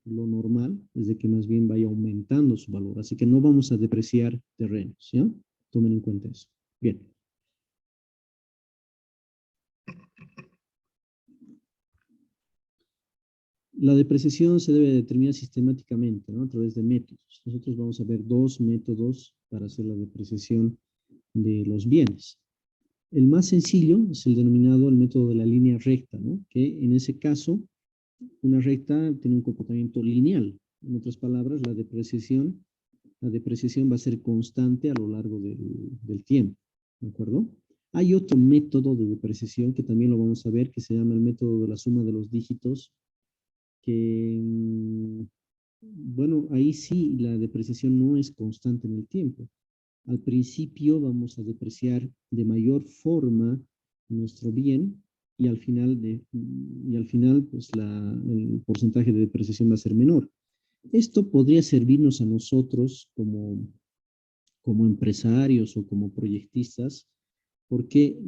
lo normal es de que más bien vaya aumentando su valor. Así que no vamos a depreciar terrenos, ¿ya? Tomen en cuenta eso. Bien. La depreciación se debe determinar sistemáticamente, ¿no? A través de métodos. Nosotros vamos a ver dos métodos para hacer la depreciación de los bienes. El más sencillo es el denominado el método de la línea recta, ¿no? Que en ese caso, una recta tiene un comportamiento lineal. En otras palabras, la depreciación va a ser constante a lo largo del tiempo, ¿de acuerdo? Hay otro método de depreciación que también lo vamos a ver, que se llama el método de la suma de los dígitos, que, bueno, ahí sí la depreciación no es constante en el tiempo. Al principio vamos a depreciar de mayor forma nuestro bien y al final pues el porcentaje de depreciación va a ser menor. Esto podría servirnos a nosotros como empresarios o como proyectistas, porque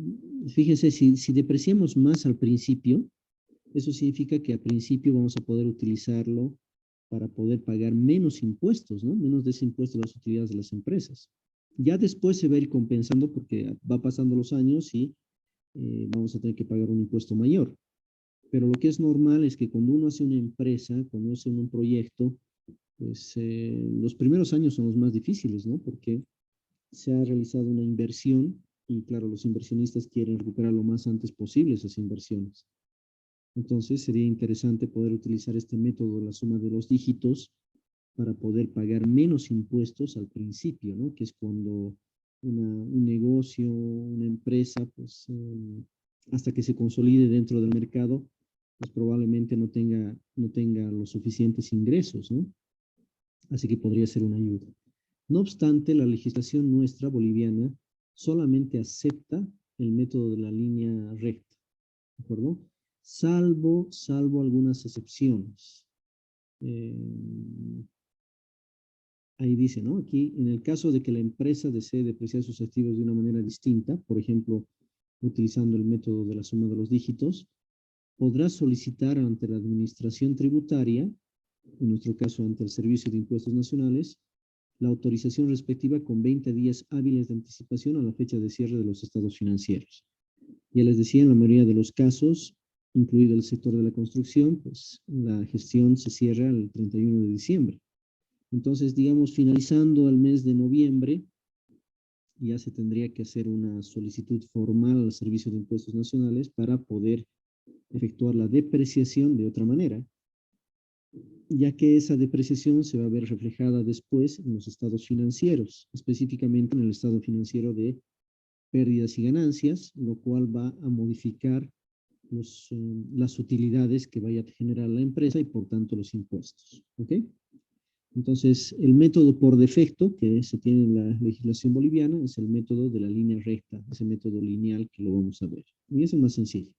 fíjense, si depreciamos más al principio, eso significa que al principio vamos a poder utilizarlo para poder pagar menos impuestos, ¿no? Menos de ese impuesto a las utilidades de las empresas. Ya después se va a ir compensando porque va pasando los años y vamos a tener que pagar un impuesto mayor. Pero lo que es normal es que cuando uno hace una empresa, cuando uno hace un proyecto, pues los primeros años son los más difíciles, ¿no? Porque se ha realizado una inversión y claro, los inversionistas quieren recuperar lo más antes posible esas inversiones. Entonces sería interesante poder utilizar este método de la suma de los dígitos para poder pagar menos impuestos al principio, ¿no? Que es cuando un negocio, una empresa, pues hasta que se consolide dentro del mercado, pues probablemente no tenga los suficientes ingresos, ¿no? Así que podría ser una ayuda. No obstante, la legislación nuestra boliviana solamente acepta el método de la línea recta, ¿de acuerdo? Salvo algunas excepciones. Eh, Ahí dice, ¿no? Aquí, en el caso de que la empresa desee depreciar sus activos de una manera distinta, por ejemplo, utilizando el método de la suma de los dígitos, podrá solicitar ante la administración tributaria, en nuestro caso ante el Servicio de Impuestos Nacionales, la autorización respectiva con 20 días hábiles de anticipación a la fecha de cierre de los estados financieros. Ya les decía, en la mayoría de los casos, incluido el sector de la construcción, pues la gestión se cierra el 31 de diciembre. Entonces, digamos, finalizando el mes de noviembre, ya se tendría que hacer una solicitud formal al Servicio de Impuestos Nacionales para poder efectuar la depreciación de otra manera, ya que esa depreciación se va a ver reflejada después en los estados financieros, específicamente en el estado financiero de pérdidas y ganancias, lo cual va a modificar las utilidades que vaya a generar la empresa y por tanto los impuestos. ¿Ok? Entonces, el método por defecto que se tiene en la legislación boliviana es el método de la línea recta, ese método lineal que lo vamos a ver. Y es el más sencillo.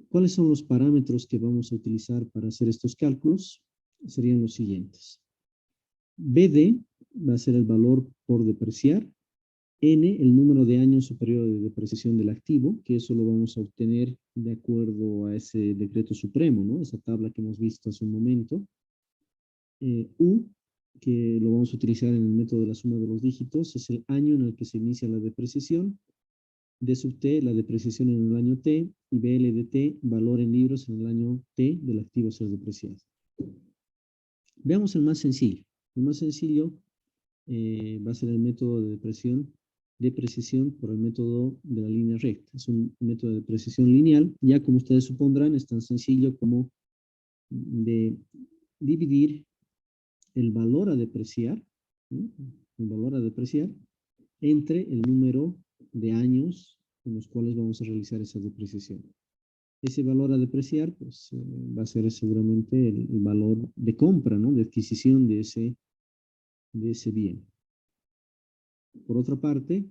¿Cuáles son los parámetros que vamos a utilizar para hacer estos cálculos? Serían los siguientes. BD va a ser el valor por depreciar. N, el número de años o periodo de depreciación del activo, que eso lo vamos a obtener de acuerdo a ese decreto supremo, ¿no? Esa tabla que hemos visto hace un momento. U, que lo vamos a utilizar en el método de la suma de los dígitos, es el año en el que se inicia la depreciación. D sub T, la depreciación en el año T, y BL de T, valor en libros en el año T del activo a ser depreciado. Veamos el más sencillo. El más sencillo va a ser el método de depreciación por el método de la línea recta. Es un método de depreciación lineal. Ya como ustedes supondrán, es tan sencillo como de dividir el valor a depreciar, ¿sí? El valor a depreciar entre el número de años en los cuales vamos a realizar esa depreciación. Ese valor a depreciar pues, va a ser seguramente el valor de compra, ¿no? De adquisición de ese bien. Por otra parte,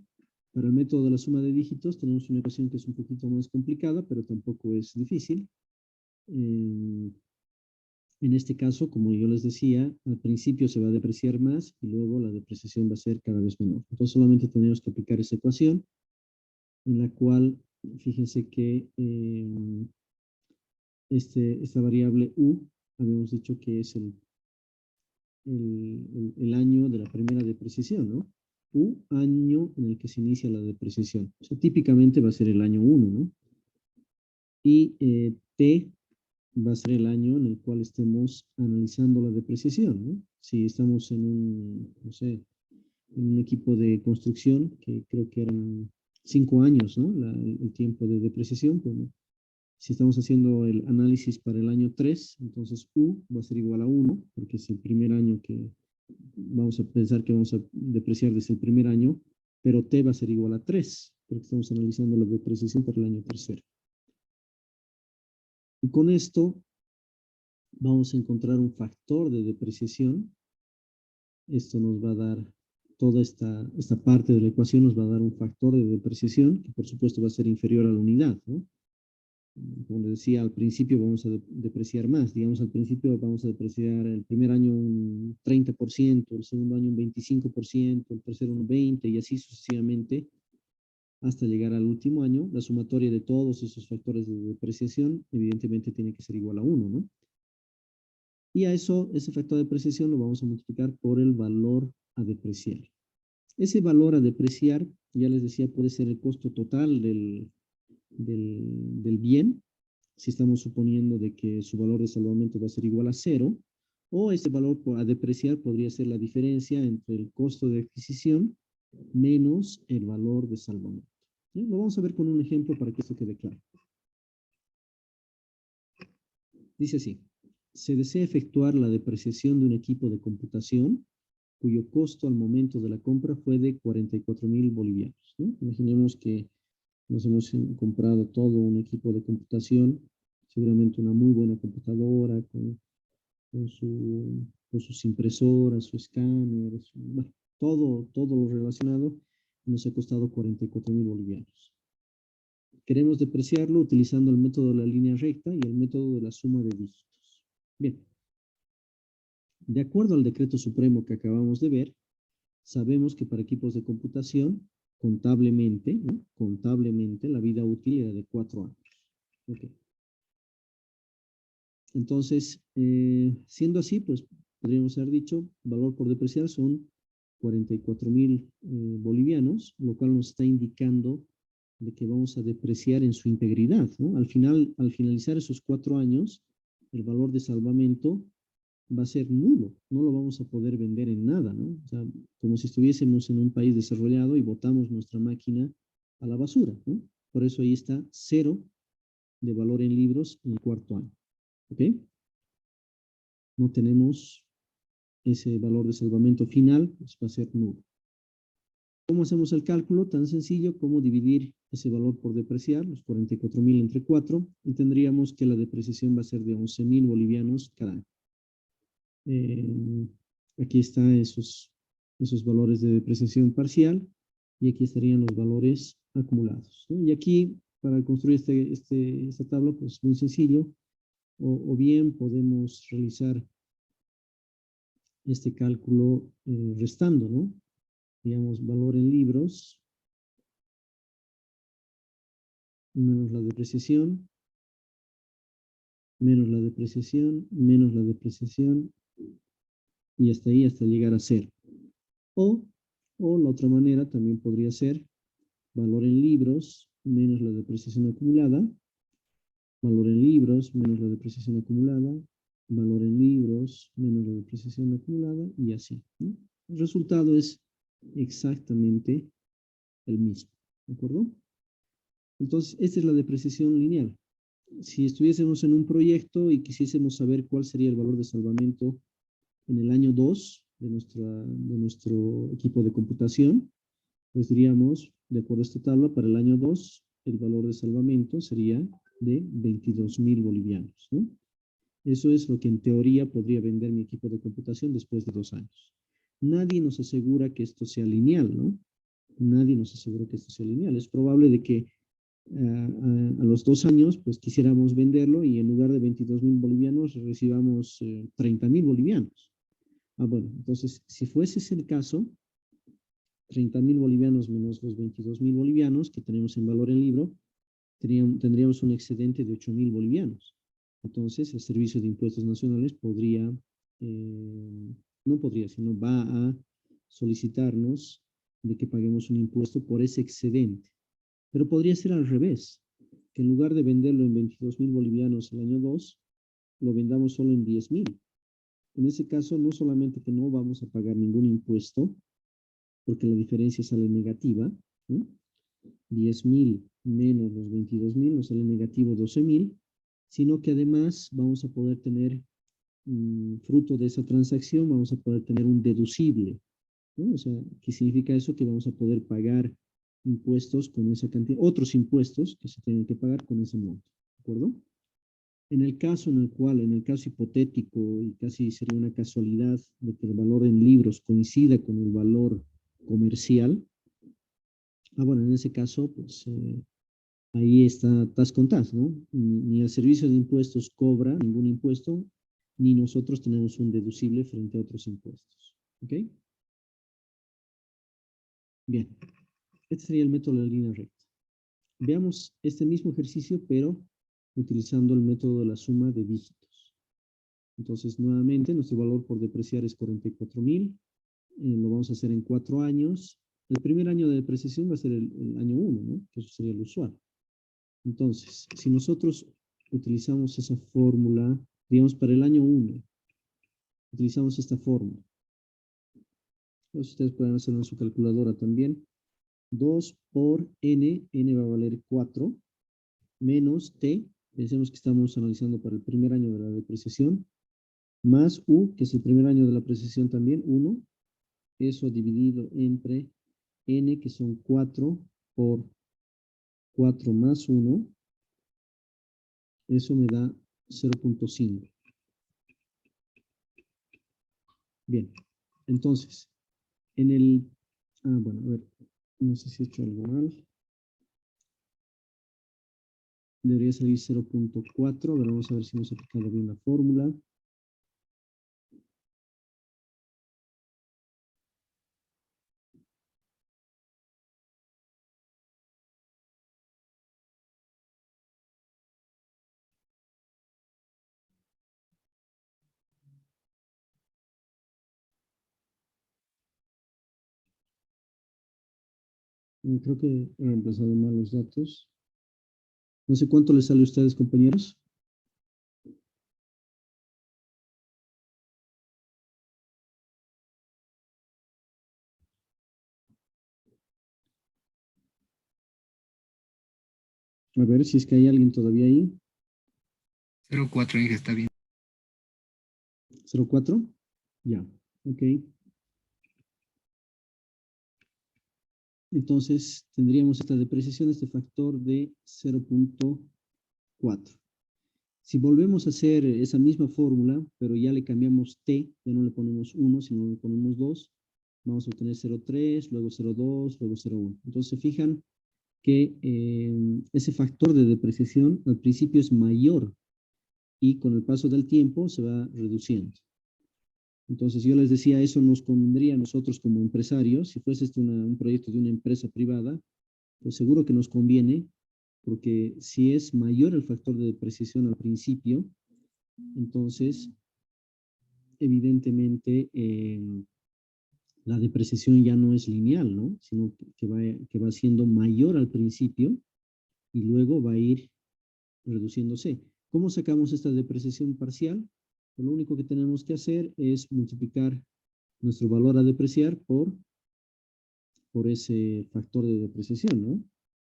para el método de la suma de dígitos tenemos una ecuación que es un poquito más complicada, pero tampoco es difícil. En este caso, como yo les decía, al principio se va a depreciar más y luego la depreciación va a ser cada vez menor. Entonces solamente tenemos que aplicar esa ecuación en la cual, fíjense que esta variable U, habíamos dicho que es el año de la primera depreciación, ¿no? U, año en el que se inicia la depreciación. O sea, típicamente va a ser el año 1, ¿no? Y T va a ser el año en el cual estemos analizando la depreciación, ¿no? Si estamos en no sé, en un equipo de construcción, que creo que eran 5 años, ¿no? El tiempo de depreciación. Pues, ¿no? Si estamos haciendo el análisis para el año 3, entonces U va a ser igual a 1, porque es el primer año que vamos a pensar que vamos a depreciar desde el primer año, pero T va a ser igual a 3, porque estamos analizando la depreciación para el año tercero. Y con esto vamos a encontrar un factor de depreciación. Esto nos va a dar, toda esta parte de la ecuación nos va a dar un factor de depreciación, que por supuesto va a ser inferior a la unidad, ¿no? Como les decía, al principio vamos a depreciar más. Digamos, al principio vamos a depreciar el primer año un 30%, el segundo año un 25%, el tercero un 20% y así sucesivamente hasta llegar al último año. La sumatoria de todos esos factores de depreciación evidentemente tiene que ser igual a 1, ¿no? Y a eso, ese factor de depreciación lo vamos a multiplicar por el valor a depreciar. Ese valor a depreciar, ya les decía, puede ser el costo total del bien, si estamos suponiendo de que su valor de salvamento va a ser igual a 0, o ese valor a depreciar podría ser la diferencia entre el costo de adquisición menos el valor de salvamento. ¿Sí? Lo vamos a ver con un ejemplo para que esto quede claro. Dice así, se desea efectuar la depreciación de un equipo de computación cuyo costo al momento de la compra fue de 44,000 bolivianos. ¿No? Imaginemos que nos hemos comprado todo un equipo de computación, seguramente una muy buena computadora con sus impresoras, su escáner, bueno, todo lo relacionado, nos ha costado 44,000 bolivianos. Queremos depreciarlo utilizando el método de la línea recta y el método de la suma de dígitos. Bien, de acuerdo al decreto supremo que acabamos de ver, sabemos que para equipos de computación, contablemente, ¿no? Contablemente, la vida útil era de 4 años. Okay. Entonces, siendo así, pues podríamos haber dicho, valor por depreciar son 44,000 bolivianos, lo cual nos está indicando de que vamos a depreciar en su integridad, ¿no? Al finalizar esos 4 años, el valor de salvamento va a ser nulo, no lo vamos a poder vender en nada, ¿no? O sea, como si estuviésemos en un país desarrollado y botamos nuestra máquina a la basura, ¿no? Por eso ahí está 0 de valor en libros en el 4.º año, ¿ok? No tenemos ese valor de salvamento final, pues va a ser nulo. ¿Cómo hacemos el cálculo? Tan sencillo como dividir ese valor por depreciar, los 44,000 entre 4, y tendríamos que la depreciación va a ser de 11,000 bolivianos cada año. Aquí están esos valores de depreciación parcial, y aquí estarían los valores acumulados, ¿no? Y aquí, para construir esta tabla, pues muy sencillo, o bien podemos realizar este cálculo restando, ¿no? Digamos, valor en libros menos la depreciación, menos la depreciación, menos la depreciación, y hasta ahí, hasta llegar a 0. O la otra manera también podría ser valor en libros menos la depreciación acumulada, valor en libros menos la depreciación acumulada, valor en libros menos la depreciación acumulada, y así, ¿no? El resultado es exactamente el mismo, ¿de acuerdo? Entonces, esta es la depreciación lineal. Si estuviésemos en un proyecto y quisiésemos saber cuál sería el valor de salvamento en el año 2 de nuestro equipo de computación, pues diríamos, de acuerdo a esta tabla, para el año 2, el valor de salvamento sería de 22,000 bolivianos, ¿no? Eso es lo que en teoría podría vender mi equipo de computación después de 2 años. Nadie nos asegura que esto sea lineal, ¿no? Nadie nos asegura que esto sea lineal. Es probable de que a los 2 años, pues quisiéramos venderlo y en lugar de 22,000 bolivianos recibamos 30,000 bolivianos. Bueno, entonces, si fuese ese el caso, 30,000 bolivianos menos los 22,000 bolivianos que tenemos en valor en libro, tendríamos un excedente de 8,000 bolivianos. Entonces, el Servicio de Impuestos Nacionales no podría, sino va a solicitarnos de que paguemos un impuesto por ese excedente. Pero podría ser al revés, que en lugar de venderlo en 22,000 bolivianos el año 2, lo vendamos solo en 10,000. En ese caso, no solamente que no vamos a pagar ningún impuesto, porque la diferencia sale negativa, ¿no? 10.000 menos los 22.000 nos sale negativo 12.000, sino que además vamos a poder tener, fruto de esa transacción, vamos a poder tener un deducible, ¿no? O sea, ¿qué significa eso? Que vamos a poder pagar impuestos con esa cantidad, otros impuestos que se tienen que pagar con ese monto, ¿de acuerdo? En el caso en el cual, en el caso hipotético, y casi sería una casualidad de que el valor en libros coincida con el valor comercial, bueno, en ese caso, pues ahí está tas con tas, ¿no? Ni el servicio de impuestos cobra ningún impuesto, ni nosotros tenemos un deducible frente a otros impuestos, ¿ok? Bien, este sería el método de la línea recta. Veamos este mismo ejercicio, pero utilizando el método de la suma de dígitos. Entonces, nuevamente, nuestro valor por depreciar es 44.000. Lo vamos a hacer en 4 años. El primer año de depreciación va a ser el año 1, ¿no? Que eso sería el usual. Entonces, si nosotros utilizamos esa fórmula, digamos, para el año 1, utilizamos esta fórmula. Entonces, ustedes pueden hacerlo en su calculadora también. 2 por n va a valer 4, menos t, pensemos que estamos analizando para el primer año de la depreciación, más u, que es el primer año de la depreciación también, 1, eso dividido entre n, que son 4 por 4 más 1, eso me da 0.5. Bien, entonces, en el, bueno, a ver, no sé si he hecho algo mal. Debería salir 0.4, pero vamos a ver si hemos aplicado bien la fórmula. Creo que he reemplazado mal los datos. No sé cuánto les sale a ustedes, compañeros. A ver si es que hay alguien todavía ahí. 0,4, hija, está bien. 0.4. Ya, ok. Entonces, tendríamos esta depreciación, este factor de 0.4. Si volvemos a hacer esa misma fórmula, pero ya le cambiamos t, ya no le ponemos 1, sino le ponemos 2, vamos a obtener 0.3, luego 0.2, luego 0.1. Entonces, se fijan que ese factor de depreciación al principio es mayor y con el paso del tiempo se va reduciendo. Entonces yo les decía, eso nos convendría a nosotros como empresarios, si fuese este un proyecto de una empresa privada, pues seguro que nos conviene, porque si es mayor el factor de depreciación al principio, entonces evidentemente la depreciación ya no es lineal, ¿no? Sino que va siendo mayor al principio y luego va a ir reduciéndose. ¿Cómo sacamos esta depreciación parcial? Pues lo único que tenemos que hacer es multiplicar nuestro valor a depreciar por ese factor de depreciación, ¿no?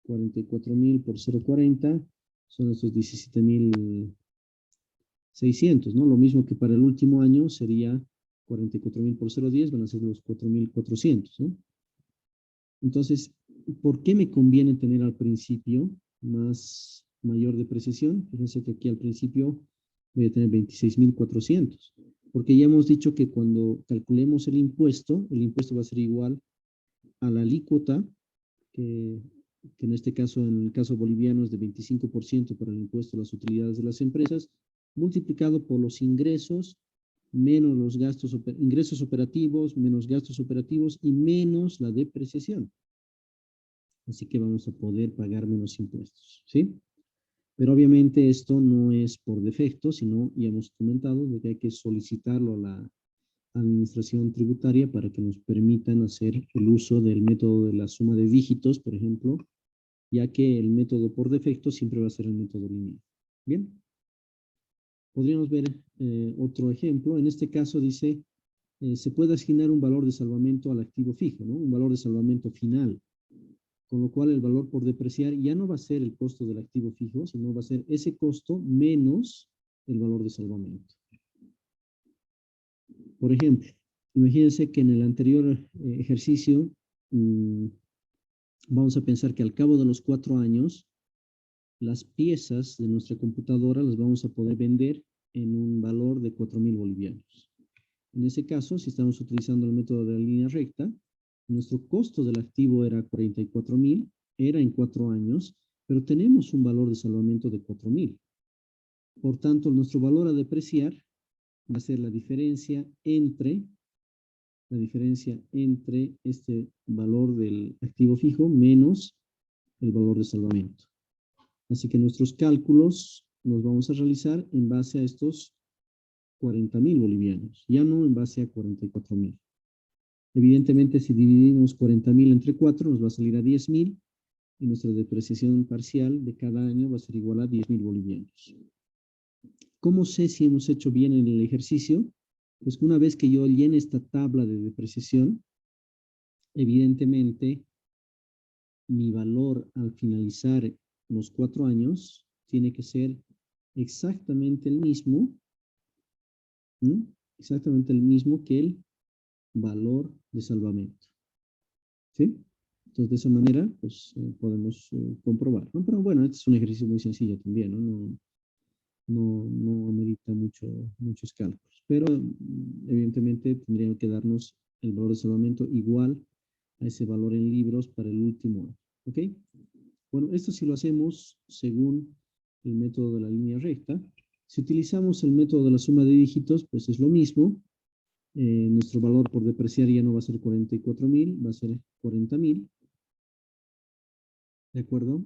44.000 por 0.40 son estos 17.600, ¿no? Lo mismo que para el último año sería 44.000 por 0.10, van a ser los 4.400, ¿no? Entonces, ¿por qué me conviene tener al principio mayor depreciación? Fíjense que aquí al principio voy a tener 26.400, porque ya hemos dicho que cuando calculemos el impuesto va a ser igual a la alícuota, que, que en este caso, en el caso boliviano, es de 25% para el impuesto a las utilidades de las empresas, multiplicado por los ingresos menos los gastos, ingresos operativos, menos gastos operativos y menos la depreciación. Así que vamos a poder pagar menos impuestos, ¿sí? Pero obviamente esto no es por defecto, sino, ya hemos comentado, de que hay que solicitarlo a la administración tributaria para que nos permitan hacer el uso del método de la suma de dígitos, por ejemplo, ya que el método por defecto siempre va a ser el método lineal. Bien. Podríamos ver otro ejemplo. En este caso dice se puede asignar un valor de salvamento al activo fijo, ¿no? Un valor de salvamento final, con lo cual el valor por depreciar ya no va a ser el costo del activo fijo, sino va a ser ese costo menos el valor de salvamento. Por ejemplo, imagínense que en el anterior ejercicio, vamos a pensar que al cabo de los 4 años, las piezas de nuestra computadora las vamos a poder vender en un valor de 4.000 bolivianos. En ese caso, si estamos utilizando el método de la línea recta, nuestro costo del activo era 44.000, era en 4 años, pero tenemos un valor de salvamento de 4.000. Por tanto, nuestro valor a depreciar va a ser la diferencia entre este valor del activo fijo menos el valor de salvamento. Así que nuestros cálculos los vamos a realizar en base a estos 40.000 bolivianos, ya no en base a 44.000. Evidentemente, si dividimos 40.000 entre 4, nos va a salir a 10.000 y nuestra depreciación parcial de cada año va a ser igual a 10.000 bolivianos. ¿Cómo sé si hemos hecho bien en el ejercicio? Pues una vez que yo llene esta tabla de depreciación, evidentemente mi valor al finalizar los 4 años tiene que ser exactamente el mismo, ¿sí? Exactamente el mismo que el valor de salvamento. ¿Sí? Entonces, de esa manera, pues, podemos comprobar, ¿no? Pero bueno, este es un ejercicio muy sencillo también, ¿no? No amerita muchos cálculos. Pero, evidentemente, tendrían que darnos el valor de salvamento igual a ese valor en libros para el último año. ¿Ok? Bueno, esto si lo hacemos según el método de la línea recta. Si utilizamos el método de la suma de dígitos, pues es lo mismo. Nuestro valor por depreciar ya no va a ser 44.000, va a ser 40.000. ¿De acuerdo?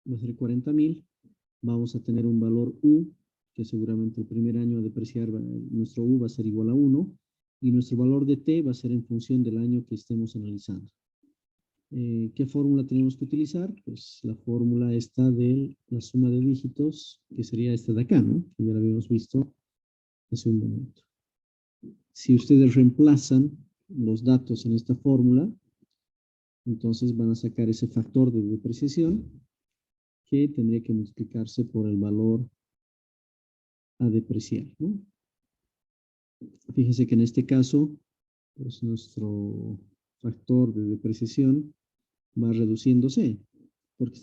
Va a ser 40.000. Vamos a tener un valor U, que seguramente el primer año a depreciar, nuestro U va a ser igual a 1. Y nuestro valor de T va a ser en función del año que estemos analizando. ¿Qué fórmula tenemos que utilizar? Pues la fórmula esta de la suma de dígitos, que sería esta de acá, ¿no? Que ya la habíamos visto hace un momento. Si ustedes reemplazan los datos en esta fórmula, entonces van a sacar ese factor de depreciación que tendría que multiplicarse por el valor a depreciar, ¿no? Fíjense que en este caso, pues nuestro factor de depreciación va reduciéndose, porque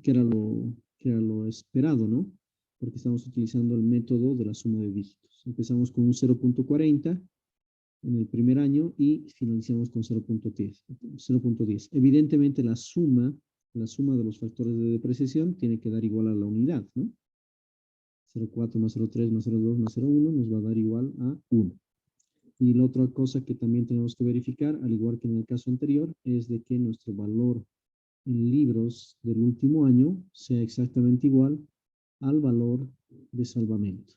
que era lo esperado, ¿no? Porque estamos utilizando el método de la suma de dígitos. Empezamos con un 0.40 en el primer año y finalizamos con 0.10. Evidentemente la suma de los factores de depreciación tiene que dar igual a la unidad, ¿no? 0.4 más 0.3 más 0.2 más 0.1 nos va a dar igual a 1. Y la otra cosa que también tenemos que verificar, al igual que en el caso anterior, es de que nuestro valor en libros del último año sea exactamente igual al valor de salvamento.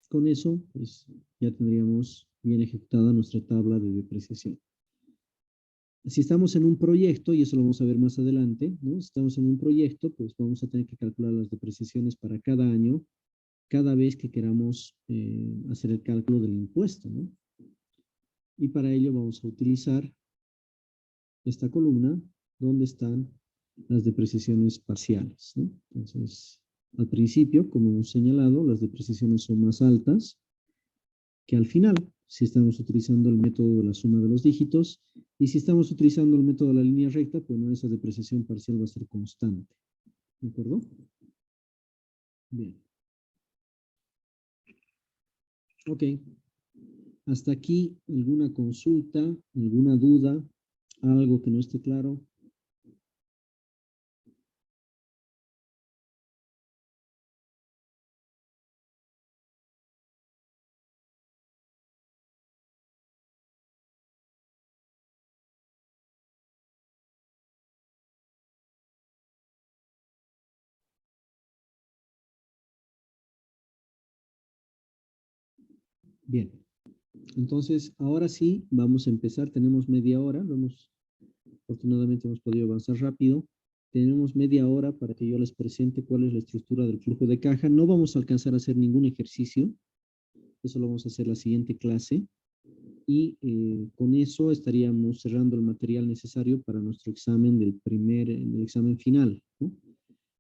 Con eso, pues, ya tendríamos bien ejecutada nuestra tabla de depreciación. Si estamos en un proyecto, y eso lo vamos a ver más adelante, ¿no? Si estamos en un proyecto, pues vamos a tener que calcular las depreciaciones para cada año, cada vez que queramos hacer el cálculo del impuesto, ¿no? Y para ello vamos a utilizar esta columna donde están las depreciaciones parciales, ¿no? Entonces, al principio, como hemos señalado, las depreciaciones son más altas que al final, si estamos utilizando el método de la suma de los dígitos, y si estamos utilizando el método de la línea recta, pues no, esa depreciación parcial va a ser constante. ¿De acuerdo? Bien. Ok. Hasta aquí, ¿alguna consulta, alguna duda, algo que no esté claro? Bien. Entonces, ahora sí, vamos a empezar. Tenemos media hora. Afortunadamente hemos podido avanzar rápido. Tenemos media hora para que yo les presente cuál es la estructura del flujo de caja. No vamos a alcanzar a hacer ningún ejercicio. Eso lo vamos a hacer la siguiente clase. Y con eso estaríamos cerrando el material necesario para nuestro examen del examen final, ¿no?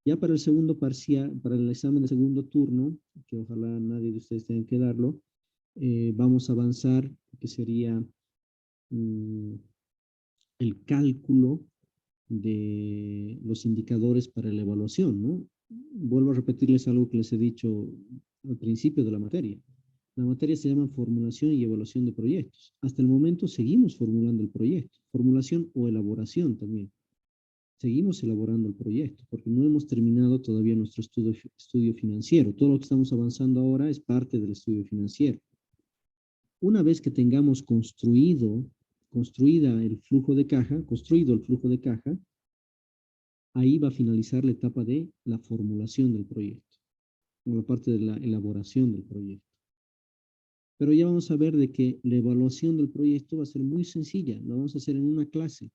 Ya para el segundo parcial, para el examen de segundo turno, que ojalá nadie de ustedes tenga que darlo, vamos a avanzar, que sería mm, el cálculo de los indicadores para la evaluación, ¿no? Vuelvo a repetirles algo que les he dicho al principio de la materia. La materia se llama formulación y evaluación de proyectos. Hasta el momento seguimos formulando el proyecto, formulación o elaboración también. Seguimos elaborando el proyecto porque no hemos terminado todavía nuestro estudio financiero. Todo lo que estamos avanzando ahora es parte del estudio financiero. Una vez que tengamos construido el flujo de caja, ahí va a finalizar la etapa de la formulación del proyecto, o la parte de la elaboración del proyecto. Pero ya vamos a ver de que la evaluación del proyecto va a ser muy sencilla, la vamos a hacer en una clase.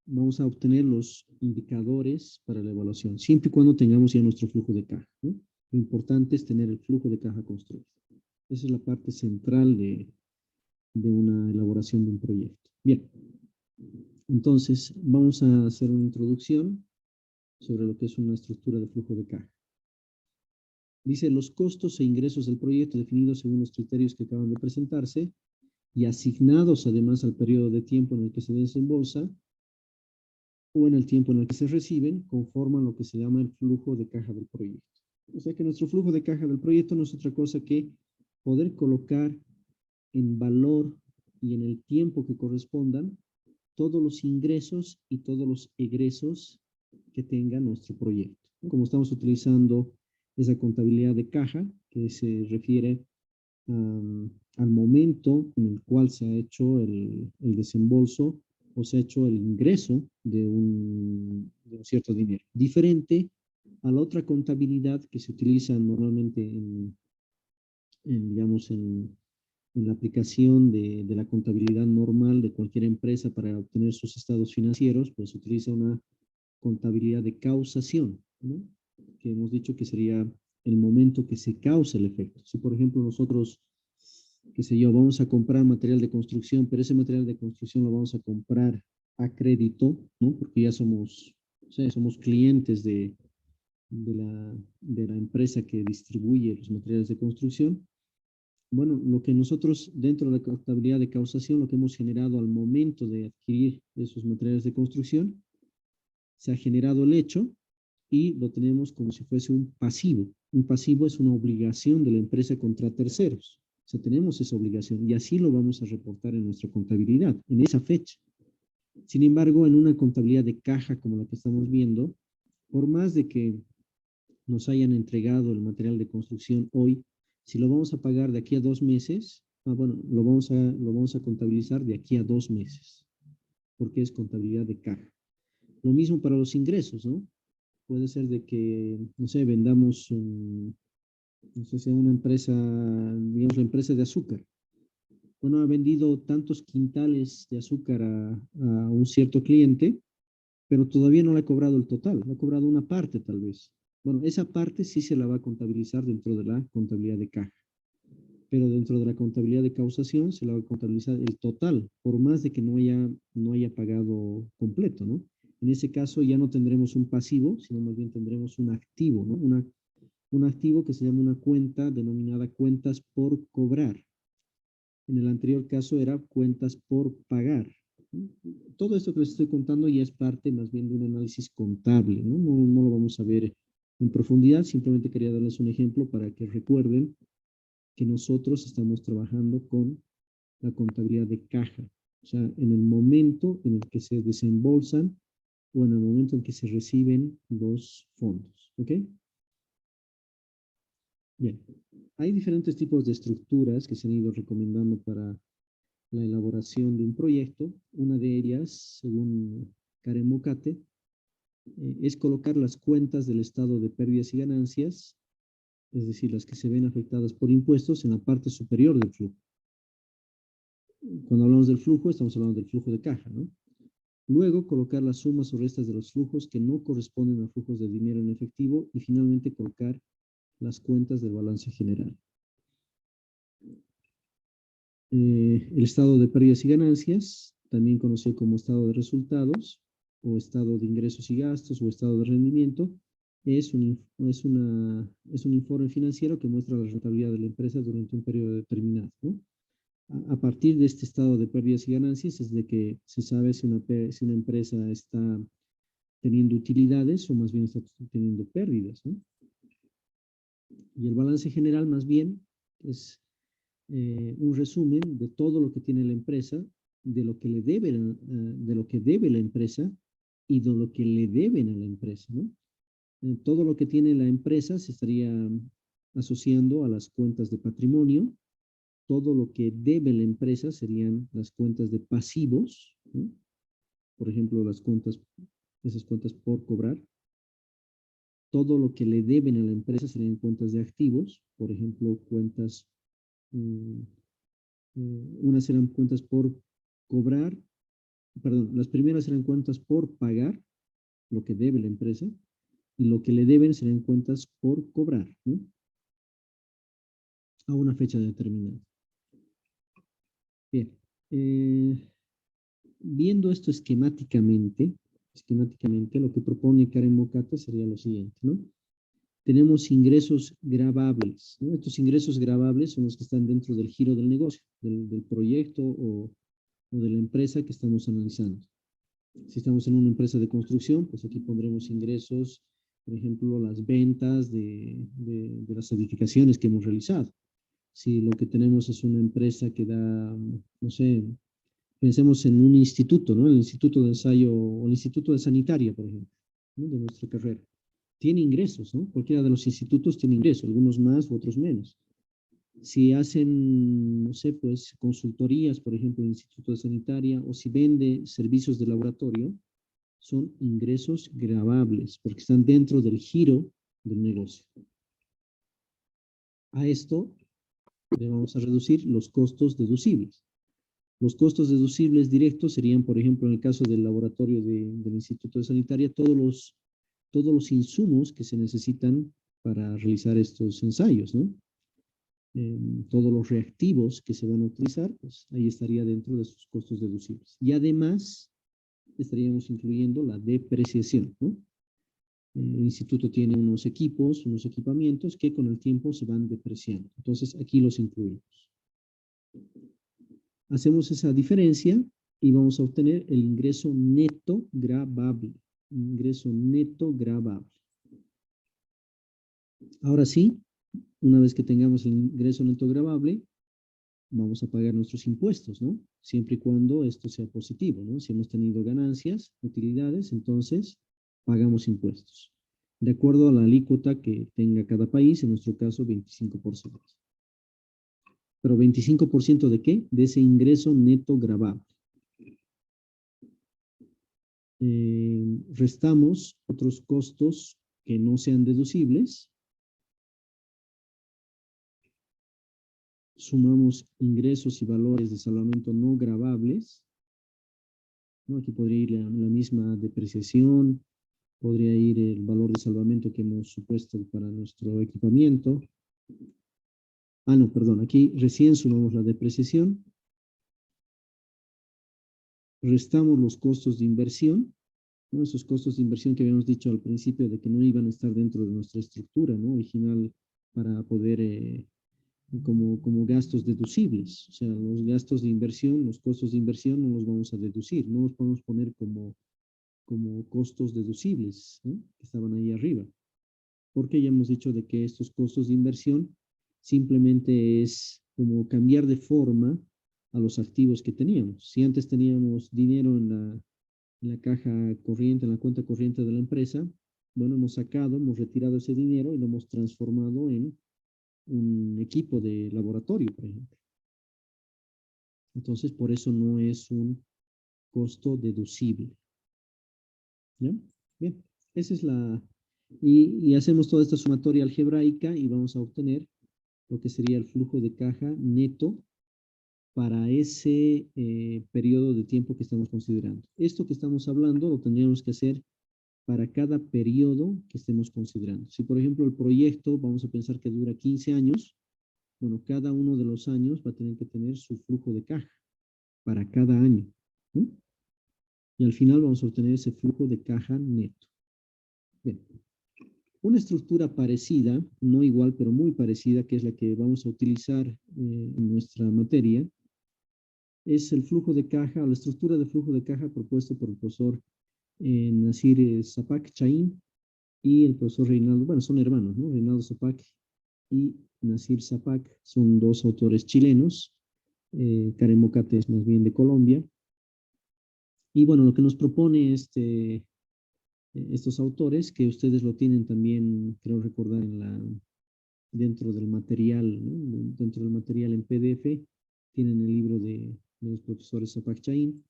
Vamos a obtener los indicadores para la evaluación, siempre y cuando tengamos ya nuestro flujo de caja, ¿no? Lo importante es tener el flujo de caja construido. Esa es la parte central de una elaboración de un proyecto. Bien, entonces vamos a hacer una introducción sobre lo que es una estructura de flujo de caja. Dice, los costos e ingresos del proyecto definidos según los criterios que acaban de presentarse y asignados además al periodo de tiempo en el que se desembolsa o en el tiempo en el que se reciben, conforman lo que se llama el flujo de caja del proyecto. O sea que nuestro flujo de caja del proyecto no es otra cosa que poder colocar en valor y en el tiempo que correspondan todos los ingresos y todos los egresos que tenga nuestro proyecto. Como estamos utilizando esa contabilidad de caja que se refiere al momento en el cual se ha hecho el desembolso o se ha hecho el ingreso de un cierto dinero. Diferente a la otra contabilidad que se utiliza normalmente digamos, en la aplicación de la contabilidad normal de cualquier empresa para obtener sus estados financieros, pues se utiliza una contabilidad de causación, ¿no? Que hemos dicho que sería el momento que se causa el efecto. Si, por ejemplo, nosotros, qué sé yo, vamos a comprar material de construcción, pero ese material de construcción lo vamos a comprar a crédito, ¿no? Porque ya somos, o sea, somos clientes de la empresa que distribuye los materiales de construcción. Bueno, lo que nosotros dentro de la contabilidad de causación, lo que hemos generado al momento de adquirir esos materiales de construcción, se ha generado el hecho y lo tenemos como si fuese un pasivo. Un pasivo es una obligación de la empresa contra terceros. O sea, tenemos esa obligación y así lo vamos a reportar en nuestra contabilidad, en esa fecha. Sin embargo, en una contabilidad de caja como la que estamos viendo, por más de que nos hayan entregado el material de construcción hoy, si lo vamos a pagar de aquí a 2 meses, bueno, lo vamos a contabilizar de aquí a 2 meses, porque es contabilidad de caja. Lo mismo para los ingresos, ¿no? Puede ser de que, no sé, vendamos, no sé si a una empresa, digamos, la empresa de azúcar. Bueno, ha vendido tantos quintales de azúcar a un cierto cliente, pero todavía no le ha cobrado el total, le ha cobrado una parte tal vez. Bueno, esa parte sí se la va a contabilizar dentro de la contabilidad de caja, pero dentro de la contabilidad de causación se la va a contabilizar el total, por más de que no haya pagado completo, ¿no? En ese caso ya no tendremos un pasivo, sino más bien tendremos un activo, ¿no? Un activo que se llama una cuenta denominada cuentas por cobrar. En el anterior caso era cuentas por pagar. Todo esto que les estoy contando ya es parte más bien de un análisis contable, ¿no? No lo vamos a ver en profundidad, simplemente quería darles un ejemplo para que recuerden que nosotros estamos trabajando con la contabilidad de caja, o sea, en el momento en el que se desembolsan o en el momento en que se reciben los fondos, ¿ok? Bien, hay diferentes tipos de estructuras que se han ido recomendando para la elaboración de un proyecto. Una de ellas, según Karen Mocate, es colocar las cuentas del estado de pérdidas y ganancias, es decir, las que se ven afectadas por impuestos en la parte superior del flujo. Cuando hablamos del flujo, estamos hablando del flujo de caja, ¿no? Luego, colocar las sumas o restas de los flujos que no corresponden a flujos de dinero en efectivo y finalmente colocar las cuentas del balance general. El estado de pérdidas y ganancias, también conocido como estado de resultados, o estado de ingresos y gastos, o estado de rendimiento, es un informe financiero que muestra la rentabilidad de la empresa durante un periodo determinado, ¿no? A partir de este estado de pérdidas y ganancias es de que se sabe si una empresa está teniendo utilidades o más bien está teniendo pérdidas, ¿no? Y el balance general más bien es un resumen de todo lo que tiene la empresa, de lo que le debe, de lo que debe la empresa y de lo que le deben a la empresa, ¿no? Todo lo que tiene la empresa se estaría asociando a las cuentas de patrimonio. Todo lo que debe la empresa serían las cuentas de pasivos, ¿no? Por ejemplo, esas cuentas por cobrar. Todo lo que le deben a la empresa serían cuentas de activos, por ejemplo, cuentas, mm, unas serán cuentas por cobrar, perdón, las primeras serán cuentas por pagar, lo que debe la empresa, y lo que le deben serán cuentas por cobrar, ¿no? A una fecha determinada. Bien, viendo esto esquemáticamente, lo que propone Karen Mokata sería lo siguiente, ¿no? Tenemos ingresos gravables, ¿no? Estos ingresos gravables son los que están dentro del giro del negocio, del proyecto o de la empresa que estamos analizando. Si estamos en una empresa de construcción, pues aquí pondremos ingresos, por ejemplo, las ventas de las edificaciones que hemos realizado. Si lo que tenemos es una empresa que da, no sé, pensemos en un instituto, ¿no? El Instituto de Ensayo o el Instituto de Sanitaria, por ejemplo, ¿no? De nuestra carrera. Tiene ingresos, ¿no? Cualquiera de los institutos tiene ingresos, algunos más u otros menos. Si hacen, no sé, pues consultorías, por ejemplo, en el Instituto de Sanitaria, o si vende servicios de laboratorio, son ingresos gravables, porque están dentro del giro del negocio. A esto le vamos a reducir los costos deducibles. Los costos deducibles directos serían, por ejemplo, en el caso del laboratorio del Instituto de Sanitaria, todos los insumos que se necesitan para realizar estos ensayos, ¿no? Todos los reactivos que se van a utilizar, pues ahí estaría dentro de sus costos deducibles. Y además, estaríamos incluyendo la depreciación, ¿no? El instituto tiene unos equipos, unos equipamientos que con el tiempo se van depreciando. Entonces, aquí los incluimos. Hacemos esa diferencia y vamos a obtener el ingreso neto gravable. Ingreso neto gravable. Ahora sí, una vez que tengamos el ingreso neto gravable, vamos a pagar nuestros impuestos, ¿no? Siempre y cuando esto sea positivo, ¿no? Si hemos tenido ganancias, utilidades, entonces pagamos impuestos. De acuerdo a la alícuota que tenga cada país, en nuestro caso 25%. ¿Pero 25% de qué? De ese ingreso neto gravable. Restamos otros costos que no sean deducibles. Sumamos ingresos y valores de salvamento no gravables, ¿no? Aquí podría ir la misma depreciación, podría ir el valor de salvamento que hemos supuesto para nuestro equipamiento. Ah, no, perdón, aquí recién sumamos la depreciación, restamos los costos de inversión, ¿no? Esos costos de inversión que habíamos dicho al principio de que no iban a estar dentro de nuestra estructura, ¿no? Original para poder como gastos deducibles. O sea, los gastos de inversión, los costos de inversión no los vamos a deducir, no los podemos poner como costos deducibles, ¿no? Que estaban ahí arriba. Porque ya hemos dicho de que estos costos de inversión simplemente es como cambiar de forma a los activos que teníamos. Si antes teníamos dinero en la caja corriente, en la cuenta corriente de la empresa, bueno, hemos retirado ese dinero y lo hemos transformado en un equipo de laboratorio, por ejemplo. Entonces, por eso no es un costo deducible. ¿Ya? Bien, esa es y hacemos toda esta sumatoria algebraica y vamos a obtener lo que sería el flujo de caja neto para ese periodo de tiempo que estamos considerando. Esto que estamos hablando lo tendríamos que hacer para cada periodo que estemos considerando. Si, por ejemplo, el proyecto, vamos a pensar que dura 15 años, Bueno, cada uno de los años va a tener que tener su flujo de caja para cada año, ¿no? Y al final vamos a obtener ese flujo de caja neto. Bien. Una estructura parecida, no igual, pero muy parecida, que es la que vamos a utilizar en nuestra materia, es el flujo de caja, o la estructura de flujo de caja propuesto por el profesor Nasir Sapak Chaim y el profesor Reinaldo, bueno, son hermanos, ¿no? Reinaldo Sapak y Nasir Sapak son dos autores chilenos, Karen Mocate es más bien de Colombia, y bueno, lo que nos propone estos autores, que ustedes lo tienen también, creo recordar, dentro del material, ¿no? Dentro del material en PDF, tienen el libro de los profesores Sapak Chaim,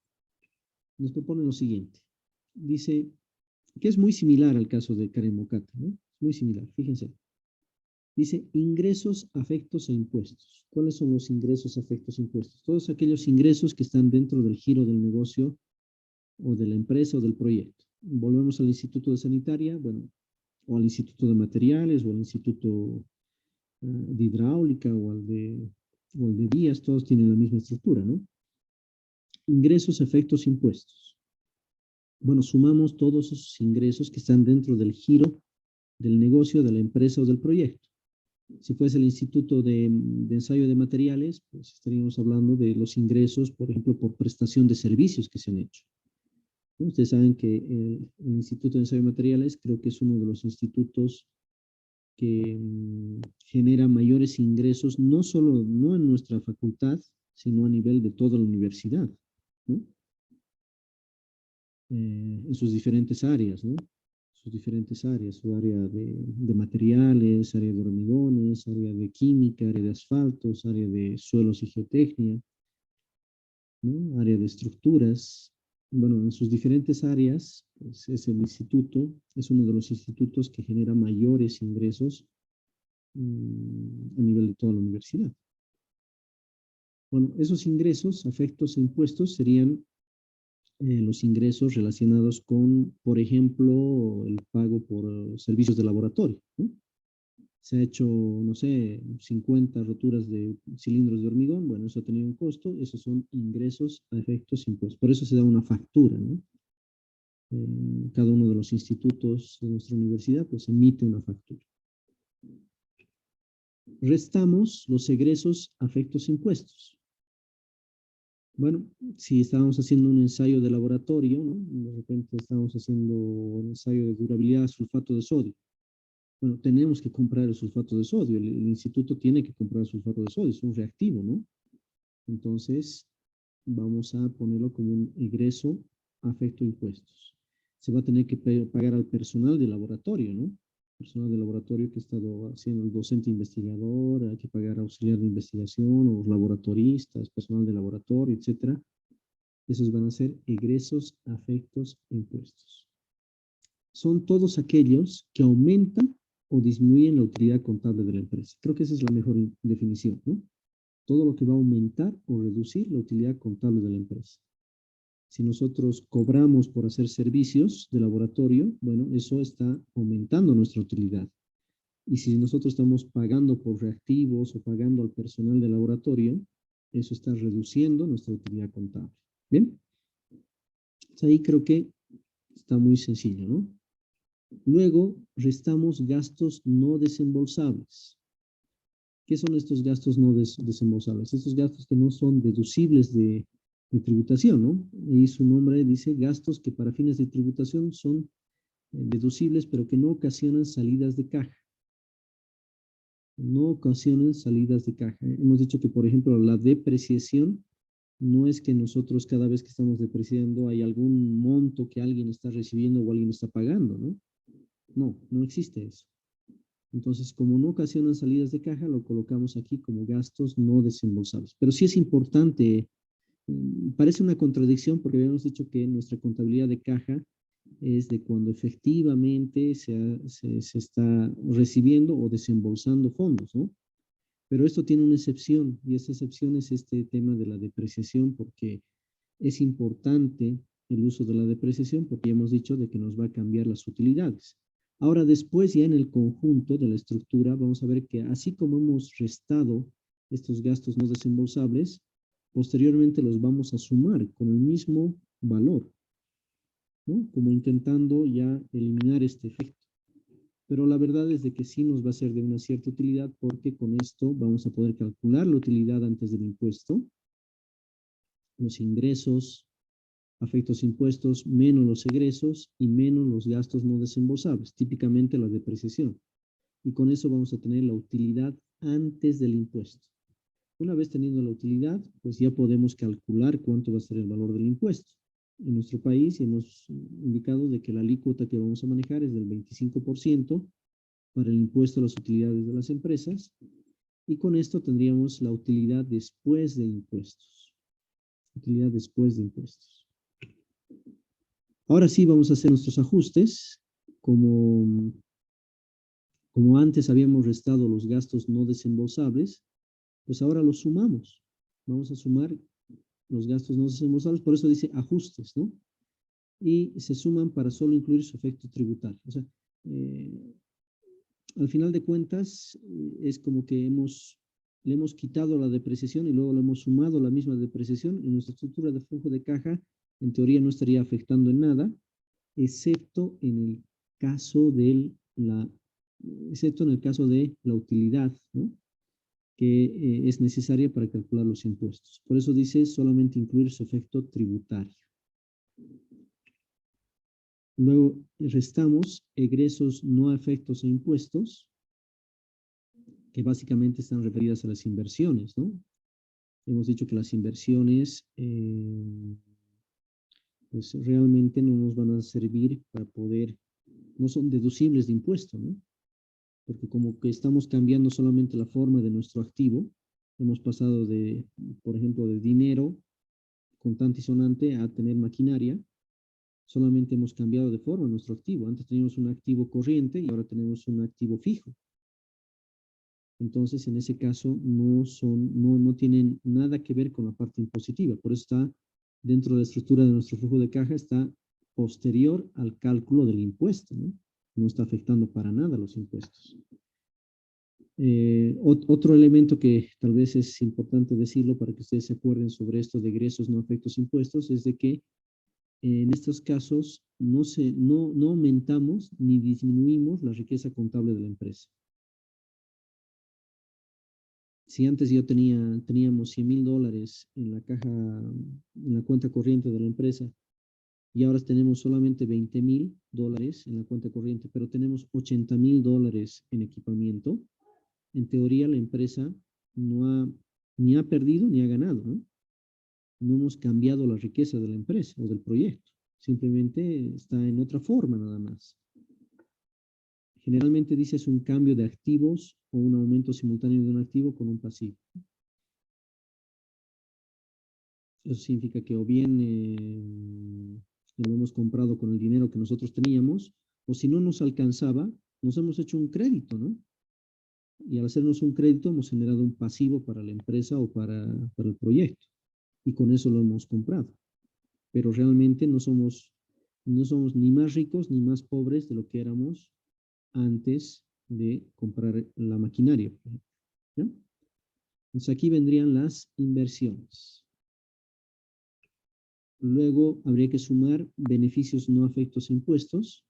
nos propone lo siguiente. Dice que es muy similar al caso de Karen Mocata, ¿no? Muy similar, fíjense. Dice ingresos, afectos e impuestos. ¿Cuáles son los ingresos, afectos e impuestos? Todos aquellos ingresos que están dentro del giro del negocio o de la empresa o del proyecto. Volvemos al Instituto de Sanitaria, bueno, o al Instituto de Materiales, o al Instituto de Hidráulica, o al de Vías, todos tienen la misma estructura, ¿no? Ingresos, efectos, impuestos. Bueno, sumamos todos esos ingresos que están dentro del giro del negocio, de la empresa o del proyecto. Si fuese el Instituto de Ensayo de Materiales, pues estaríamos hablando de los ingresos, por ejemplo, por prestación de servicios que se han hecho. Ustedes saben que el Instituto de Ensayo de Materiales creo que es uno de los institutos que genera mayores ingresos, no solo, no en nuestra facultad, sino a nivel de toda la universidad, ¿no? En sus diferentes áreas, ¿no? Sus diferentes áreas, su área de materiales, área de hormigones, área de química, área de asfaltos, área de suelos y geotecnia, ¿no? Área de estructuras. Bueno, en sus diferentes áreas, pues es el instituto, es uno de los institutos que genera mayores ingresos a nivel de toda la universidad. Bueno, esos ingresos, afectos e impuestos serían los ingresos relacionados con, por ejemplo, el pago por servicios de laboratorio, ¿no? Se ha hecho, no sé, 50 roturas de cilindros de hormigón, bueno, eso ha tenido un costo, esos son ingresos a efectos impuestos. Por eso se da una factura, ¿no? Cada uno de los institutos de nuestra universidad, pues emite una factura. Restamos los egresos a efectos impuestos. Bueno, si estábamos haciendo un ensayo de laboratorio, ¿no? De repente estábamos haciendo un ensayo de durabilidad de sulfato de sodio. Bueno, tenemos que comprar el sulfato de sodio. El instituto tiene que comprar el sulfato de sodio, es un reactivo, ¿no? Entonces, vamos a ponerlo como un egreso afecto impuestos. Se va a tener que pagar al personal de laboratorio, ¿no? Personal de laboratorio que ha estado haciendo el docente investigador, hay que pagar auxiliar de investigación, o laboratoristas, personal de laboratorio, etcétera. Esos van a ser egresos, afectos e impuestos. Son todos aquellos que aumentan o disminuyen la utilidad contable de la empresa. Creo que esa es la mejor definición, ¿no? Todo lo que va a aumentar o reducir la utilidad contable de la empresa. Si nosotros cobramos por hacer servicios de laboratorio, bueno, eso está aumentando nuestra utilidad. Y si nosotros estamos pagando por reactivos o pagando al personal de laboratorio, eso está reduciendo nuestra utilidad contable. ¿Bien? Pues ahí creo que está muy sencillo, ¿no? Luego, restamos gastos no desembolsables. ¿Qué son estos gastos no desembolsables? Estos gastos que no son deducibles de tributación, ¿no? Y su nombre dice gastos que para fines de tributación son deducibles, pero que no ocasionan salidas de caja. No ocasionan salidas de caja. Hemos dicho que, por ejemplo, la depreciación no es que nosotros cada vez que estamos depreciando hay algún monto que alguien está recibiendo o alguien está pagando, ¿no? No, no existe eso. Entonces, como no ocasionan salidas de caja, lo colocamos aquí como gastos no desembolsables. Pero sí es importante, parece una contradicción porque habíamos dicho que nuestra contabilidad de caja es de cuando efectivamente se está recibiendo o desembolsando fondos, ¿no? Pero esto tiene una excepción, y esa excepción es este tema de la depreciación, porque es importante el uso de la depreciación, porque ya hemos dicho de que nos va a cambiar las utilidades. Ahora, después, ya en el conjunto de la estructura, vamos a ver que así como hemos restado estos gastos no desembolsables, posteriormente los vamos a sumar con el mismo valor, ¿no? Como intentando ya eliminar este efecto. Pero la verdad es de que sí nos va a ser de una cierta utilidad porque con esto vamos a poder calcular la utilidad antes del impuesto, los ingresos, afectos impuestos, menos los egresos y menos los gastos no desembolsables, típicamente la depreciación. Y con eso vamos a tener la utilidad antes del impuesto. Una vez teniendo la utilidad, pues ya podemos calcular cuánto va a ser el valor del impuesto. En nuestro país hemos indicado de que la alícuota que vamos a manejar es del 25% para el impuesto a las utilidades de las empresas, y con esto tendríamos la utilidad después de impuestos. Utilidad después de impuestos. Ahora sí vamos a hacer nuestros ajustes. Como antes habíamos restado los gastos no desembolsables, pues ahora los sumamos. Vamos a sumar los gastos no desembolsables, por eso dice ajustes, ¿no? Y se suman para solo incluir su efecto tributario. O sea, al final de cuentas, es como que le hemos quitado la depreciación y luego le hemos sumado la misma depreciación. En nuestra estructura de flujo de caja, en teoría no estaría afectando en nada, excepto en el caso de la utilidad, ¿no? Que es necesaria para calcular los impuestos. Por eso dice solamente incluir su efecto tributario. Luego restamos egresos no afectos a impuestos, que básicamente están referidas a las inversiones, ¿no? Hemos dicho que las inversiones pues realmente no nos van a servir para poder, no son deducibles de impuesto, ¿no? Porque como que estamos cambiando solamente la forma de nuestro activo, hemos pasado de, por ejemplo, de dinero contante y sonante a tener maquinaria, solamente hemos cambiado de forma nuestro activo. Antes teníamos un activo corriente y ahora tenemos un activo fijo. Entonces, en ese caso, no tienen nada que ver con la parte impositiva. Por eso está dentro de la estructura de nuestro flujo de caja, está posterior al cálculo del impuesto, ¿no? No está afectando para nada los impuestos. Otro elemento que tal vez es importante decirlo para que ustedes se acuerden sobre esto de egresos no afectos impuestos es de que en estos casos no aumentamos ni disminuimos la riqueza contable de la empresa. Si antes teníamos $100,000 en la caja, en la cuenta corriente de la empresa, y ahora tenemos solamente $20,000 en la cuenta corriente, pero tenemos $80,000 en equipamiento, en teoría la empresa ni ha perdido ni ha ganado, ¿no? No hemos cambiado la riqueza de la empresa o del proyecto, simplemente está en otra forma nada más. Generalmente dice es un cambio de activos o un aumento simultáneo de un activo con un pasivo. Eso significa que o bien lo hemos comprado con el dinero que nosotros teníamos, o si no nos alcanzaba, nos hemos hecho un crédito, ¿no? Y al hacernos un crédito hemos generado un pasivo para la empresa o para el proyecto. Y con eso lo hemos comprado. Pero realmente no somos ni más ricos ni más pobres de lo que éramos antes de comprar la maquinaria. ¿Ya? Entonces aquí vendrían las inversiones. Luego habría que sumar beneficios no afectos a impuestos.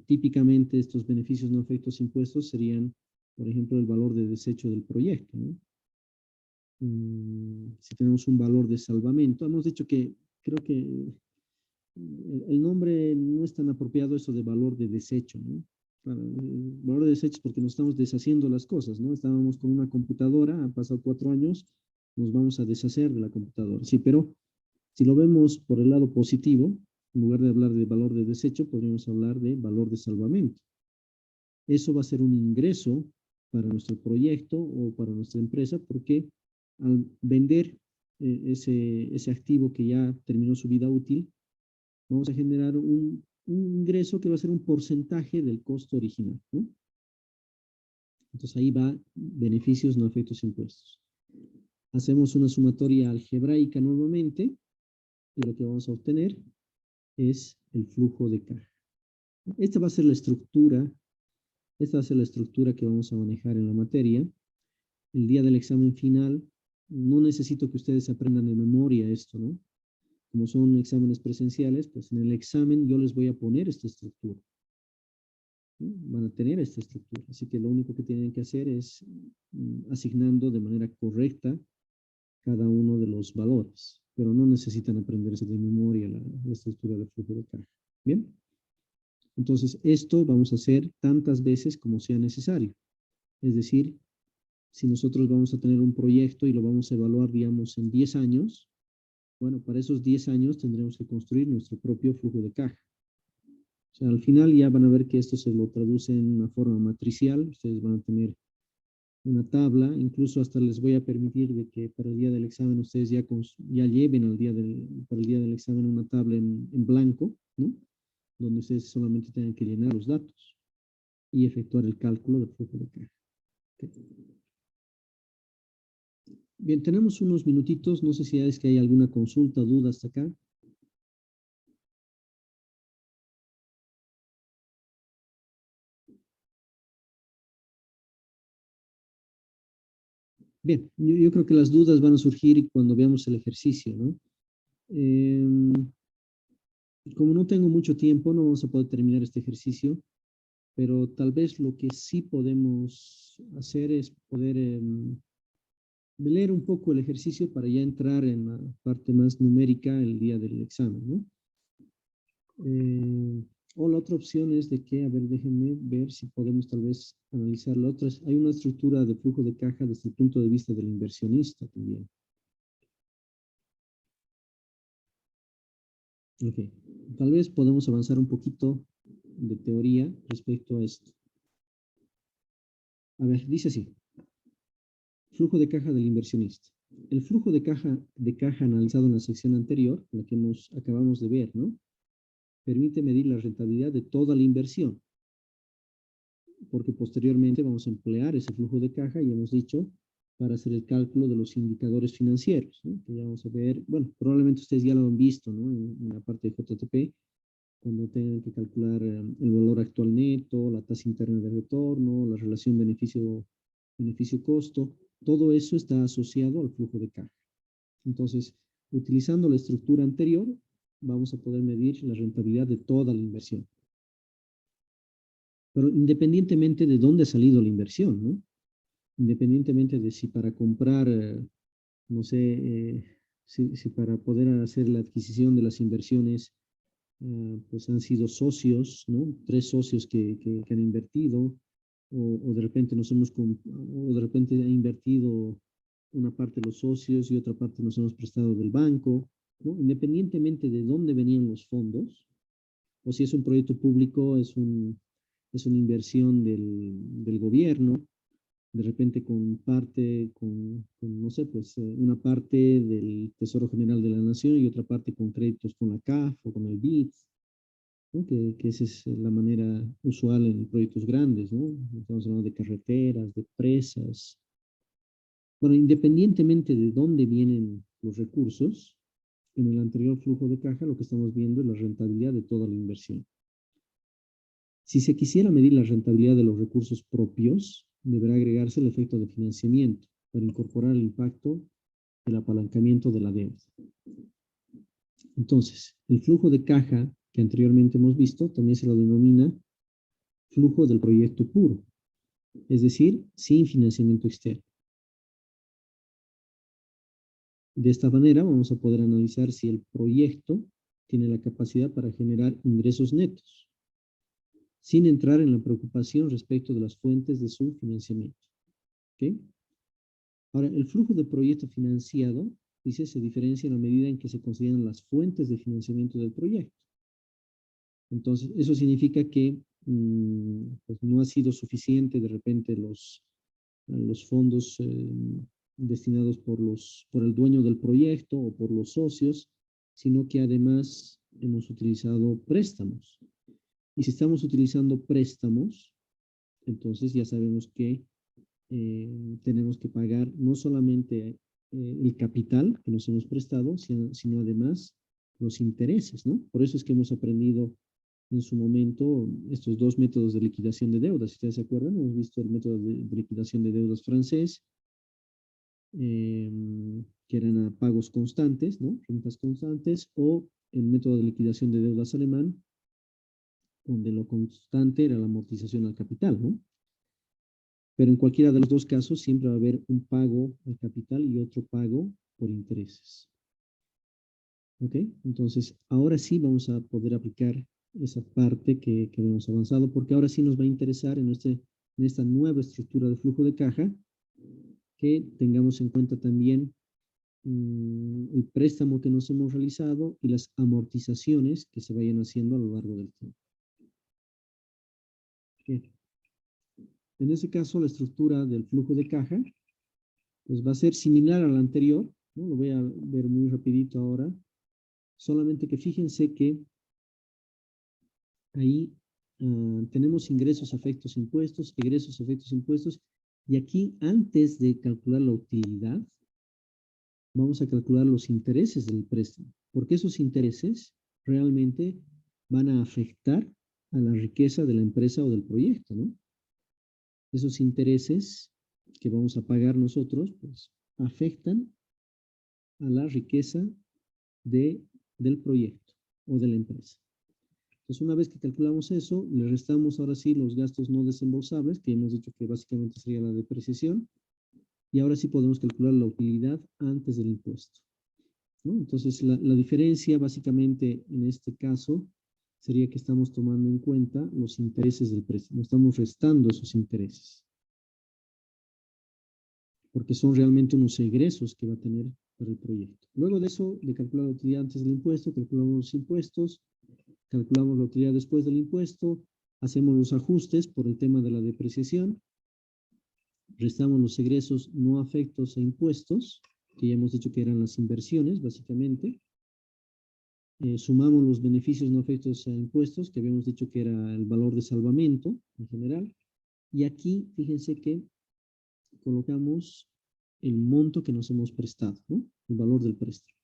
Típicamente estos beneficios no afectos a impuestos serían, por ejemplo, el valor de desecho del proyecto, ¿no? Si tenemos un valor de salvamento, hemos dicho que creo que el nombre no es tan apropiado eso de valor de desecho, ¿no? Claro, el valor de desecho es porque nos estamos deshaciendo las cosas, ¿no? Estábamos con una computadora, han pasado 4 años, nos vamos a deshacer de la computadora. Sí, pero si lo vemos por el lado positivo, en lugar de hablar de valor de desecho, podríamos hablar de valor de salvamento. Eso va a ser un ingreso para nuestro proyecto o para nuestra empresa, porque al vender ese activo que ya terminó su vida útil, vamos a generar un ingreso que va a ser un porcentaje del costo original, ¿no? Entonces ahí va beneficios no afectos a impuestos. Hacemos una sumatoria algebraica nuevamente y lo que vamos a obtener es el flujo de caja. Esta va a ser la estructura que vamos a manejar en la materia. el día del examen final, no necesito que ustedes aprendan de memoria esto, ¿no? Como son exámenes presenciales, pues en el examen yo les voy a poner esta estructura, ¿no? Van a tener esta estructura. Así que lo único que tienen que hacer es asignando de manera correcta cada uno de los valores, pero no necesitan aprenderse de memoria la estructura de flujo de caja. Bien, entonces esto vamos a hacer tantas veces como sea necesario. Es decir, si nosotros vamos a tener un proyecto y lo vamos a evaluar, digamos, en 10 años, bueno, para esos 10 años tendremos que construir nuestro propio flujo de caja. O sea, al final ya van a ver que esto se lo traduce en una forma matricial. Ustedes van a tener una tabla, incluso hasta les voy a permitir de que para el día del examen ustedes ya lleven para el día del examen una tabla en blanco, ¿no? Donde ustedes solamente tengan que llenar los datos y efectuar el cálculo del flujo de caja. Okay. Bien, tenemos unos minutitos, no sé si es que hay alguna consulta, duda hasta acá. Bien, yo creo que las dudas van a surgir cuando veamos el ejercicio, ¿no? Como no tengo mucho tiempo, no vamos a poder terminar este ejercicio, pero tal vez lo que sí podemos hacer es poder leer un poco el ejercicio para ya entrar en la parte más numérica el día del examen, ¿no? O la otra opción es de que, a ver, déjenme ver si podemos tal vez analizar la otra. Hay una estructura de flujo de caja desde el punto de vista del inversionista también. Ok, tal vez podemos avanzar un poquito de teoría respecto a esto. A ver, dice así. Flujo de caja del inversionista. El flujo de caja analizado en la sección anterior, la que acabamos de ver, ¿no? Permite medir la rentabilidad de toda la inversión, porque posteriormente vamos a emplear ese flujo de caja, y hemos dicho, para hacer el cálculo de los indicadores financieros, ¿no? Que ya vamos a ver, bueno, probablemente ustedes ya lo han visto, ¿no? En la parte de JTP, cuando tengan que calcular el valor actual neto, la tasa interna de retorno, la relación beneficio-costo, todo eso está asociado al flujo de caja. Entonces, utilizando la estructura anterior, vamos a poder medir la rentabilidad de toda la inversión. Pero independientemente de dónde ha salido la inversión, ¿no? Independientemente de si para comprar, no sé, si para poder hacer la adquisición de las inversiones, pues han sido socios, ¿no? 3 socios que han invertido, o de repente o de repente ha invertido una parte de los socios y otra parte nos hemos prestado del banco, ¿no? Independientemente de dónde venían los fondos, o si es un proyecto público, es una inversión del gobierno, de repente no sé, pues una parte del Tesoro General de la Nación y otra parte con créditos con la CAF o con el BID, ¿no? Que esa es la manera usual en proyectos grandes, ¿no? Estamos hablando de carreteras, de presas. Bueno, independientemente de dónde vienen los recursos, en el anterior flujo de caja lo que estamos viendo es la rentabilidad de toda la inversión. Si se quisiera medir la rentabilidad de los recursos propios, deberá agregarse el efecto de financiamiento para incorporar el impacto del apalancamiento de la deuda. Entonces, el flujo de caja que anteriormente hemos visto también se lo denomina flujo del proyecto puro, es decir, sin financiamiento externo. De esta manera vamos a poder analizar si el proyecto tiene la capacidad para generar ingresos netos, sin entrar en la preocupación respecto de las fuentes de su financiamiento. ¿Okay? Ahora, el flujo de proyecto financiado, dice, se diferencia en la medida en que se consideran las fuentes de financiamiento del proyecto. Entonces, eso significa que pues no ha sido suficiente de repente los fondos destinados por el dueño del proyecto o por los socios, sino que además hemos utilizado préstamos. Y si estamos utilizando préstamos, entonces ya sabemos que tenemos que pagar no solamente el capital que nos hemos prestado, sino además los intereses, ¿no? Por eso es que hemos aprendido en su momento estos 2 métodos de liquidación de deudas. Si ustedes se acuerdan, hemos visto el método de liquidación de deudas francés que eran a pagos constantes, ¿no? Rentas constantes, o el método de liquidación de deudas alemán, donde lo constante era la amortización al capital, ¿no? Pero en cualquiera de los dos casos siempre va a haber un pago al capital y otro pago por intereses. ¿Ok? Entonces, ahora sí vamos a poder aplicar esa parte que hemos avanzado, porque ahora sí nos va a interesar en esta nueva estructura de flujo de caja, que tengamos en cuenta también el préstamo que nos hemos realizado y las amortizaciones que se vayan haciendo a lo largo del tiempo. Bien. En ese caso, la estructura del flujo de caja pues va a ser similar a la anterior, ¿no? Lo voy a ver muy rapidito ahora, solamente que fíjense que ahí tenemos ingresos, efectos, impuestos, egresos, efectos, impuestos, y aquí antes de calcular la utilidad, vamos a calcular los intereses del préstamo, porque esos intereses realmente van a afectar a la riqueza de la empresa o del proyecto, ¿no? Esos intereses que vamos a pagar nosotros, pues, afectan a la riqueza del proyecto o de la empresa. Entonces, una vez que calculamos eso, le restamos ahora sí los gastos no desembolsables, que hemos dicho que básicamente sería la depreciación, y ahora sí podemos calcular la utilidad antes del impuesto, ¿no? Entonces, la diferencia básicamente en este caso sería que estamos tomando en cuenta los intereses del préstamo, estamos restando esos intereses, porque son realmente unos egresos que va a tener para el proyecto. Luego de eso, de calcular la utilidad antes del impuesto, calculamos los impuestos, calculamos la utilidad después del impuesto, hacemos los ajustes por el tema de la depreciación, restamos los egresos no afectos a impuestos, que ya hemos dicho que eran las inversiones, básicamente. Sumamos los beneficios no afectos a impuestos, que habíamos dicho que era el valor de salvamento en general. Y aquí, fíjense que colocamos el monto que nos hemos prestado, ¿no? El valor del préstamo.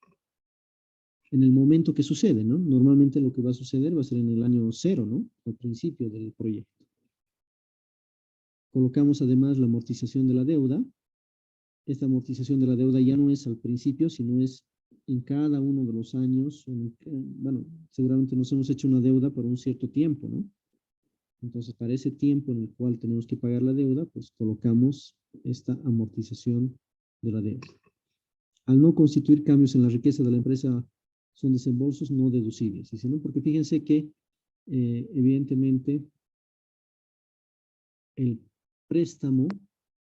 En el momento que sucede, ¿no? Normalmente lo que va a suceder va a ser en el año 0, ¿no? Al principio del proyecto. Colocamos además la amortización de la deuda. Esta amortización de la deuda ya no es al principio, sino es en cada uno de los años. Bueno, seguramente nos hemos hecho una deuda por un cierto tiempo, ¿no? Entonces, para ese tiempo en el cual tenemos que pagar la deuda, pues colocamos esta amortización de la deuda. Al no constituir cambios en la riqueza de la empresa, son desembolsos no deducibles, ¿no? Porque fíjense que, evidentemente, el préstamo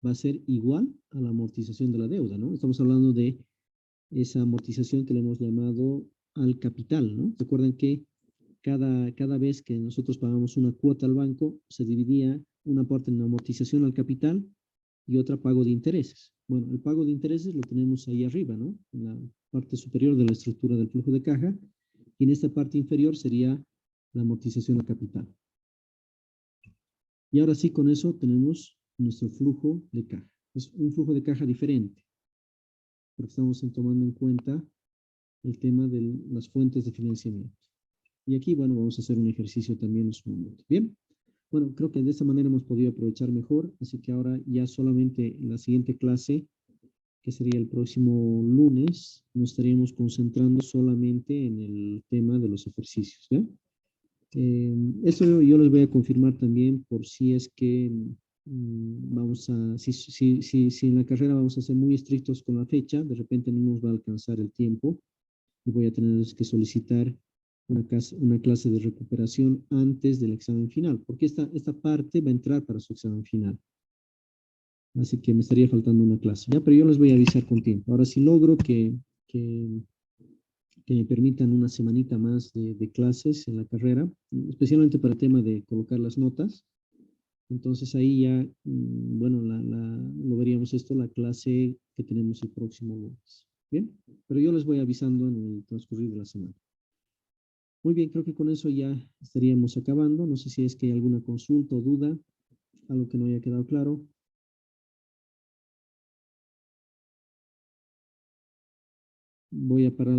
va a ser igual a la amortización de la deuda, ¿no? Estamos hablando de esa amortización que le hemos llamado al capital, ¿no? Recuerden que cada vez que nosotros pagamos una cuota al banco, se dividía una parte en amortización al capital y otra pago de intereses. Bueno, el pago de intereses lo tenemos ahí arriba, ¿no? En la parte superior de la estructura del flujo de caja, y en esta parte inferior sería la amortización al capital. Y ahora sí, con eso tenemos nuestro flujo de caja. Es un flujo de caja diferente, porque estamos tomando en cuenta el tema de las fuentes de financiamiento. Y aquí, bueno, vamos a hacer un ejercicio también en su momento. Bien, bueno, creo que de esta manera hemos podido aprovechar mejor, así que ahora ya solamente en la siguiente clase, que sería el próximo lunes, nos estaríamos concentrando solamente en el tema de los ejercicios, ¿ya? Esto yo les voy a confirmar también por si es que si en la carrera vamos a ser muy estrictos con la fecha, de repente no nos va a alcanzar el tiempo y voy a tener que solicitar una clase de recuperación antes del examen final, porque esta parte va a entrar para su examen final. Así que me estaría faltando una clase, ¿ya? Pero yo les voy a avisar con tiempo. Ahora, si logro que me permitan una semanita más de clases en la carrera, especialmente para el tema de colocar las notas, entonces ahí ya, bueno, lo veríamos esto, la clase que tenemos el próximo lunes. Bien, pero yo les voy avisando en el transcurrir de la semana. Muy bien, creo que con eso ya estaríamos acabando. No sé si es que hay alguna consulta o duda, algo que no haya quedado claro. Voy a parar la